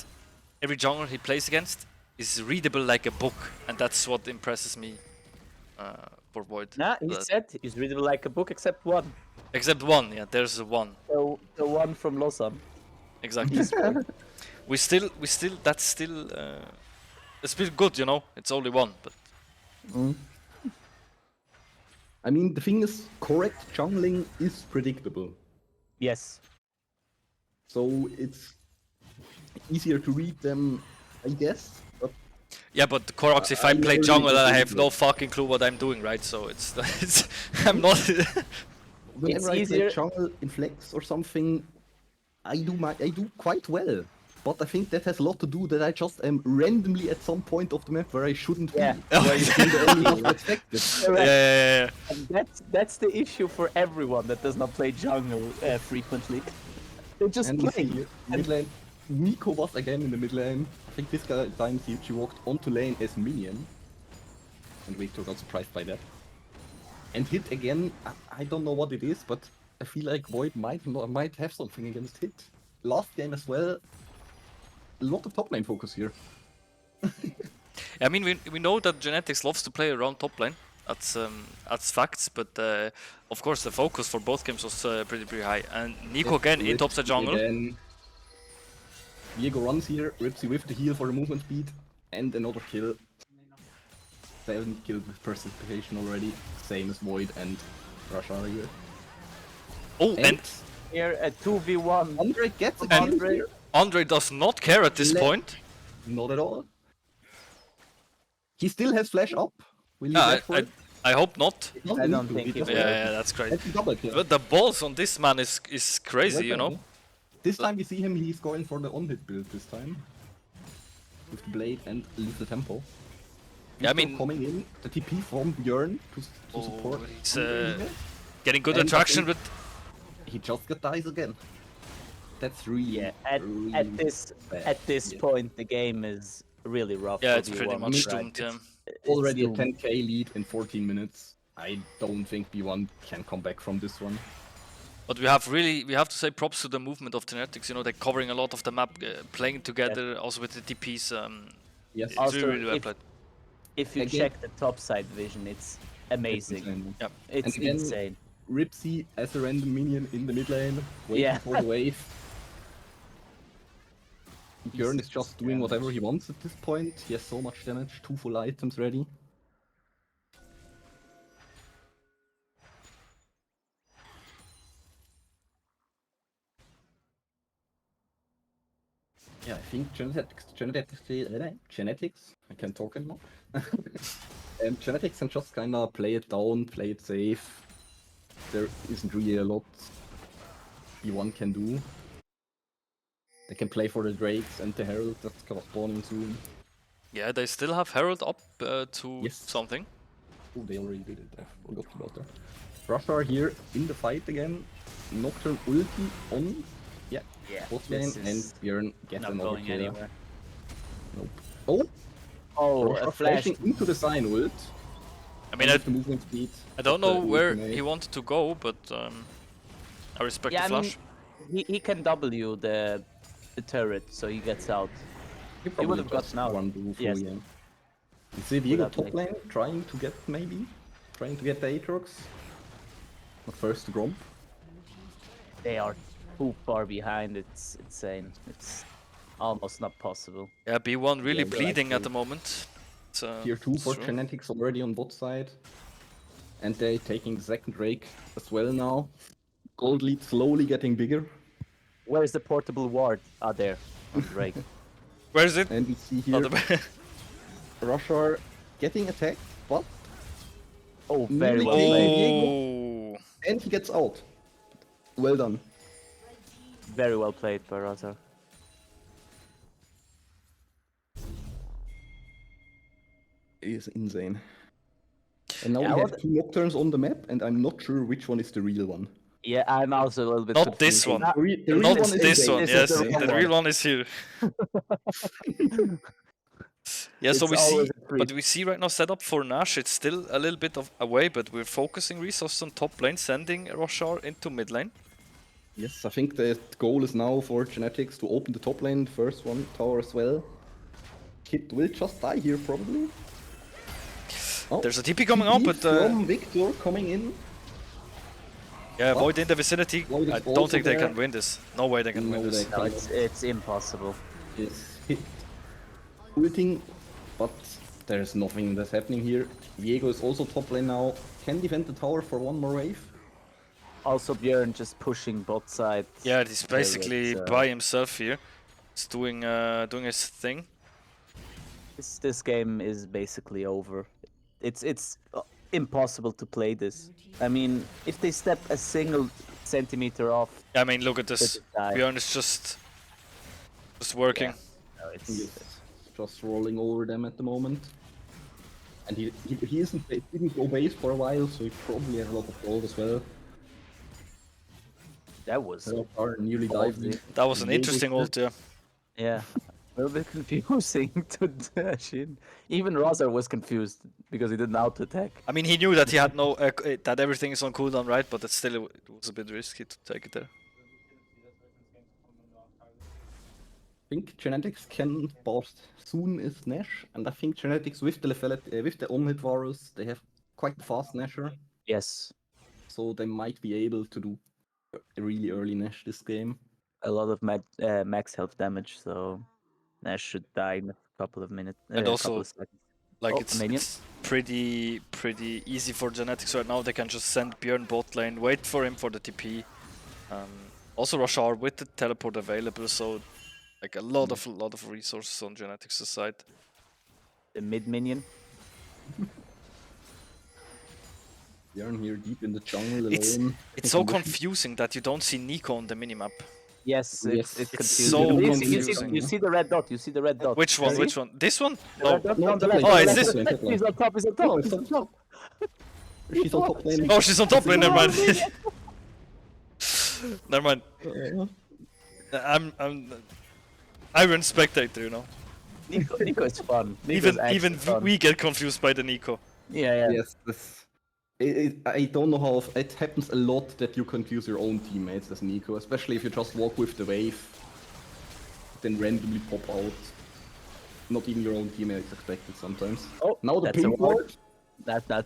every jungle he plays against is readable like a book, and that's what impresses me for Void. Nah, he said he's readable like a book except one. Except one, yeah, there's one. The one from Lausanne. Exactly. we still, that's still good, you know. It's only one, but I mean, the thing is, correct jungling is predictable. Yes. So it's easier to read them, I guess. But yeah, but Korox, if I play never jungle, really I have did no it. fucking clue what I'm doing, right? So it's I'm not. whenever I easier- play jungle in flex or something, I do quite well. But I think that has a lot to do that I just am randomly at some point of the map where I shouldn't Yeah. be. Where I should only have expected. yeah. And that's the issue for everyone that does not play jungle frequently. They just And we play. see mid lane. Nico was again in the mid lane. I think this time she walked onto lane as minion. And Victor got surprised by that. And hit again, I don't know what it is, but I feel like Void might have something against hit. Last game as well, a lot of top lane focus here. I mean, we know that Genetix loves to play around top lane. That's facts, but of course the focus for both games was pretty high. And Nico again in top side jungle. Again. Diego runs here, Ripsy with the heal for the movement speed, and another kill. 7 kills with precipitation already, same as Void and Rashar here. Oh, and Here a 2v1. Andre gets a kill Andre. here. Andre does not care at this point. Not at all. He still has flash up. Will he Yeah, go for it? I hope not. He doesn't I need don't to, think he just will. Yeah, that's crazy. That's a double kill. But the balls on this man is crazy, you know. This time we see him, he's going for the on-hit build this time. With the blade and leave the tempo. Yeah, I Victor mean, coming in, the TP from Björn to support. he's Andre here. getting good And I attraction, think- but He just got dies again. That's really, Yeah, really at this bad. point the game is really rough. yeah, for it's pretty B1, much right? doomed. Yeah. It's Already a doomed. 10k lead in 14 minutes. I don't think B1 can come back from this one. But we have to say props to the movement of Genetix. You know, they're covering a lot of the map, playing together, also with the TPs. Yes. It's Also, really well if- played. If you Again- check the top side vision, it's amazing. insane. Yeah. It's And again- insane. Ripsy as a random minion in the mid lane, waiting Yeah. for the wave. Björn is just doing whatever he wants at this point. He has so much damage, 2 full items ready. Yeah, I think Genetics, I can't talk anymore. Genetics can just kinda play it down, play it safe. There isn't really a lot B1 can do. They can play for the Drakes and the Herald that's kind of spawning soon. Yeah, they still have Herald up to Yes. something. Oh, they already did it. I forgot about that. Rashar here in the fight again. Nocturne ulti on. Yeah, Yeah, bot lane, this and is Björn gets not another going kill. anywhere. Nope. Oh, Oh, Rashar a flash. flashing into the sign ult. I mean, With the movement speed. I don't of the know where ultimate. he wanted to go, but I respect Yeah, the I mean, flash. he can W the turret, so he gets out. He probably would have just gotten out. one blue Yes. full game. You see Diego Without top like- lane trying to get the Aatrox. But first Gromp. They are too far behind. It's insane. It's almost not possible. Yeah, B1 really Yeah, they're bleeding at actually- the moment. It's, Tier 2 it's for true. Genetics already on bot side. And they're taking the second Drake as well now. Gold lead slowly getting bigger. Where's the portable ward? Ah, there. On Drake. Where is it? And we see Oh, here the- Rashar getting attacked, but Oh, very well Mimicking played. oh, and he gets out. Well done. Very well played by Razar. It is insane. And now Yeah, we what have 2 Nocturnes on the map, and I'm not sure which one is the real one. Yeah, I'm also a little bit Not this confused. one. The real not one is this insane. one. This Yes, is the the real real one is here. Yeah, so It's we see, always a treat. but we see right now setup for Nash. It's still a little bit of away, but we're focusing resources on top lane, sending Roshar into mid lane. Yes, I think the goal is now for Genetics to open the top lane, first one tower as well. Kid will just die here probably. Oh, There's a TP coming up, but from Victor coming in. yeah, What? Void in the vicinity. Void is I don't also think they there. can win this. No way they can win No, this. they No, it's impossible. Is hit ulting, but there's nothing that's happening here. Viego is also top lane now. Can defend the tower for one more wave. Also, Björn just pushing bot side. Yeah, he's basically with, by himself here. He's doing his thing. This game is basically over. It's impossible to play this. I mean, if they step a single centimeter off, I mean, look at this. Let it die. Bjorn is just working. no, it's He's just rolling over them at the moment. And he didn't go base for a while, so he probably had a lot of gold as well. that was Are nearly dived in. That was an Viego interesting is ult, yeah. yeah. A little bit confusing to dash in. Even Rozer was confused because he didn't auto attack. I mean, he knew that he had no that everything is on cooldown, right? But it's still it was a bit risky to take it there. I think Genetix can boss soon is Nash, and I think Genetix with the on-hit virus, they have quite fast Nasher, Yes, so they might be able to do a really early Nash this game. a lot of max health damage, so Nash should die in a couple of minutes. And a also, couple of seconds. Like Oh, it's minion. pretty easy for Genetix right now. They can just send Bjorn bot lane, wait for him for the TP. Also Rashar with the teleport available, so like a lot of resources on Genetix's side. The mid minion. Bjorn here deep in the jungle It's alone. it's so confusing that you don't see Nico on the minimap. Yes, Yes. it's It's confusing. so You see the red dot. You see the red dot. Which one? See? Which one? This one? The No. red dot No, on the top left. lane, Oh, the is left. this- top lane. He's on top. He's on top. Oh, it's on top. She's on top lane. Oh, she's on top lane. Never mind. Never mind. I'm Iron spectator, you know. Nico is fun. Nico's Even actually fun. we get confused by the Nico. Yeah. Yes, I don't know how it happens a lot that you confuse your own teammates as Nico, especially if you just walk with the wave, then randomly pop out. Not even your own teammates expected sometimes. Oh, Now the that's a pink ward. ward,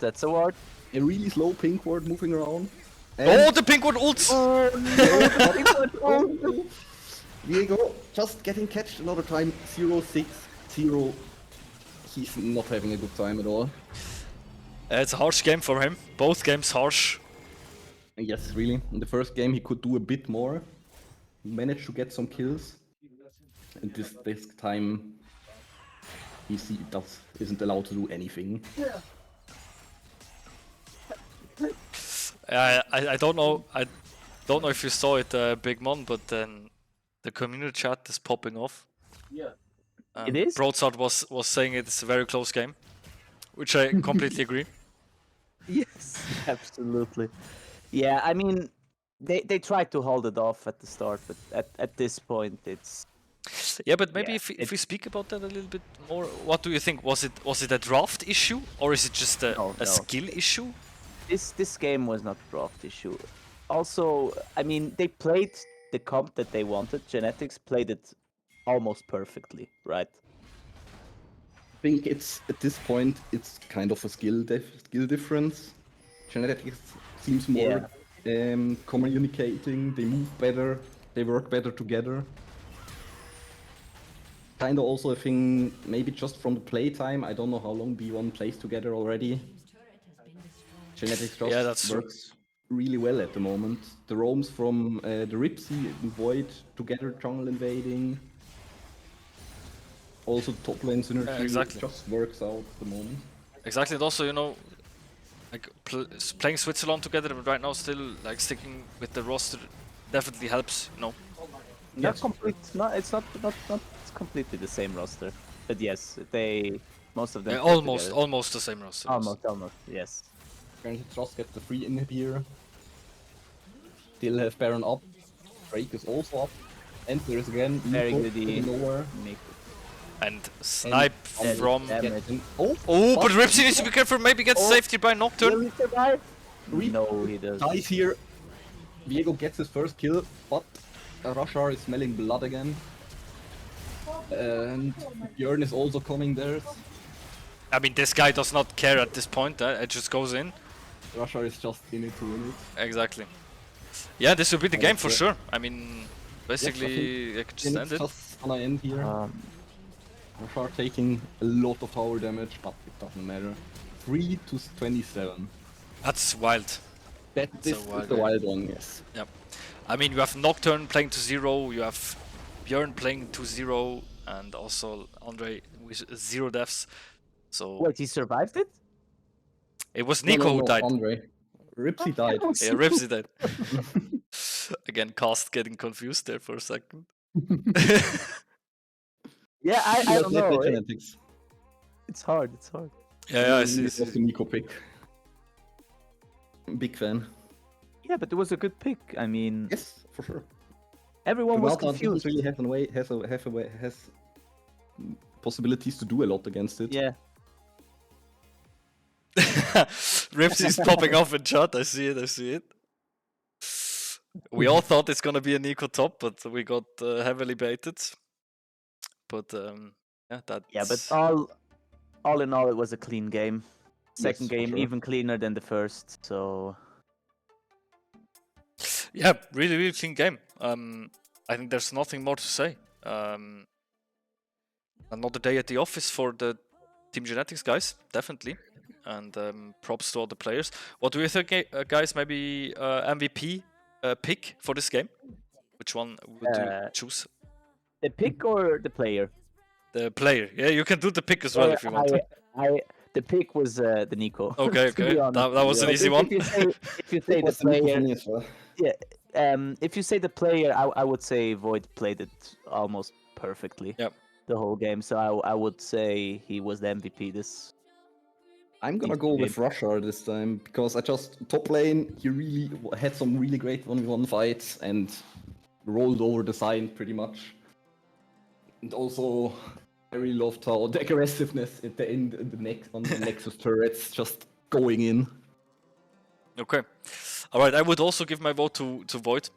That's a ward. a really slow pink ward moving around. Oh, the pink one ults! Viego just getting catched another time. 0-6-0. He's not having a good time at all. It's a harsh game for him. Both games harsh. Yes, really. In the first game he could do a bit more. He managed to get some kills. And this time isn't allowed to do anything. I don't know. I don't know if you saw it, Big Mon, but then the community chat is popping off. Yeah. It is? Broadsword was saying it's a very close game, which I completely agree. Yes, absolutely. Yeah, I mean, they tried to hold it off at the start, but at this point, it's Yeah, but maybe Yeah, if we speak about that a little bit more, what do you think? Was it a draft issue or is it just a No. skill issue? this game was not a draft issue. Also, I mean, they played the comp that they wanted. Genetix played it almost perfectly, right? I think it's at this point it's kind of a skill difference. Genetix seems more communicating. They move better. They work better together. Kinda also a thing, maybe just from the playtime. I don't know how long B1 plays together already. Genetix just that's true. works really well at the moment. The roams from the Ripsy and Void together, jungle invading. Also top lane synergy exactly. just works out at the moment. Exactly, and also, you know, like playing Switzerland together, but right now still like sticking with the roster definitely helps, you know. Not complete. No, it's not completely the same roster. But yes, most of them. Yeah, play almost together. the same roster. Almost, yes. Can just get the free inhib here. Still have Baron up. Drake is also up. And there is again Very Nico good nowhere. And snipe And from. damage. Oh, but Ripsy needs to be careful. Maybe get safety by Nocturne. Will he survive? No, he doesn't. Dies here. Viego gets his first kill, but Rashar is smelling blood again. And Björn is also coming there. I mean, this guy does not care at this point. It just goes in. Russia is just in it to win it. Exactly. Yeah, this will be the And game for that's sure. I mean, Yes, I basically, I could just think end it's it. just gonna end here. Um, Russia are taking a lot of tower damage, but it doesn't matter. 3 to 27. That's wild. This a is wild the game. wild one, yes. Yep. I mean, you have Nocturne playing to 0, you have Björn playing to 0, and also Andre with 0 deaths. So Wait, he survived it? it was No, Nico no, who no, died. Andre. Ripsy died. Yeah, Ripsy died. Again, Cast getting confused there for a second. Yeah, I Yes, don't know. Genetix. It's hard. It's hard. Yeah, I It see. was the Nico pick. Big fan. Yeah, but it was a good pick. I mean, Yes, for sure. everyone was Gibraltar doesn't confused. really has possibilities to do a lot against it. Yeah. Ripsy's popping off in chat. I see it. We all thought it's gonna be a Nico top, but we got heavily baited. But yeah, that. Yeah, but all in all, it was a clean game. Second Yes, for game sure. even cleaner than the first. So Yeah, really, really clean game. I think there's nothing more to say. Another day at the office for the Team Genetix guys, definitely. And props to all the players. What do you think, guys? Maybe MVP pick for this game? Which one would you choose? the pick or the player? The player. Yeah, you can do the pick as well if you want. The pick was the Nico. Okay, to be okay. honest. That was an But easy one. If you say the Was the Nico for player, me as well. if you say the player, I would say Void played it almost perfectly. Yep. The whole game. So I would say he was the MVP this. I'm gonna go with Russia this time because I just top lane. He really had some really great 1v1 fights and rolled over the sign pretty much. And also, I really loved how the aggressiveness at the end, on the Nexus turrets, just going in. Okay. Alright, I would also give my vote to Void.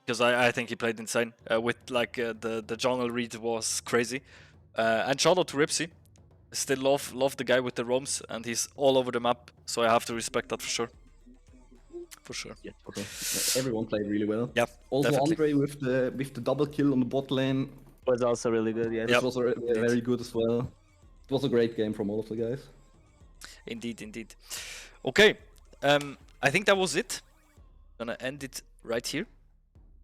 Because I think he played insane. With like the jungle read was crazy. And shout out to Ripsy. Still love the guy with the roams, and he's all over the map, so I have to respect that for sure. For sure. Yeah, okay. Everyone played really well. Yeah. Also, definitely. Andre with the double kill on the bot lane. Was also really good. Yes. This was very good as well. It was a great game from all of the guys. Indeed. Okay. I think that was it. Gonna end it right here.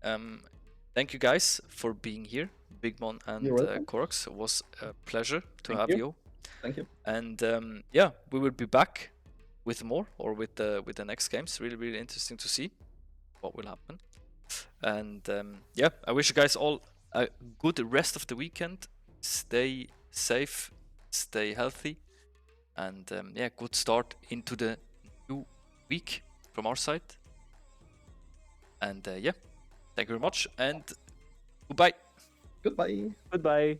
Thank you guys for being here, Bigmon and You're welcome. Korox. It was a pleasure to Thank have you. you. Thank you. And yeah, we will be back with more or with the next games. Really interesting to see what will happen. And yeah, I wish you guys all a good rest of the weekend. Stay safe, stay healthy, and yeah, good start into the new week from our side. And yeah, thank you very much, and goodbye. Goodbye. Goodbye.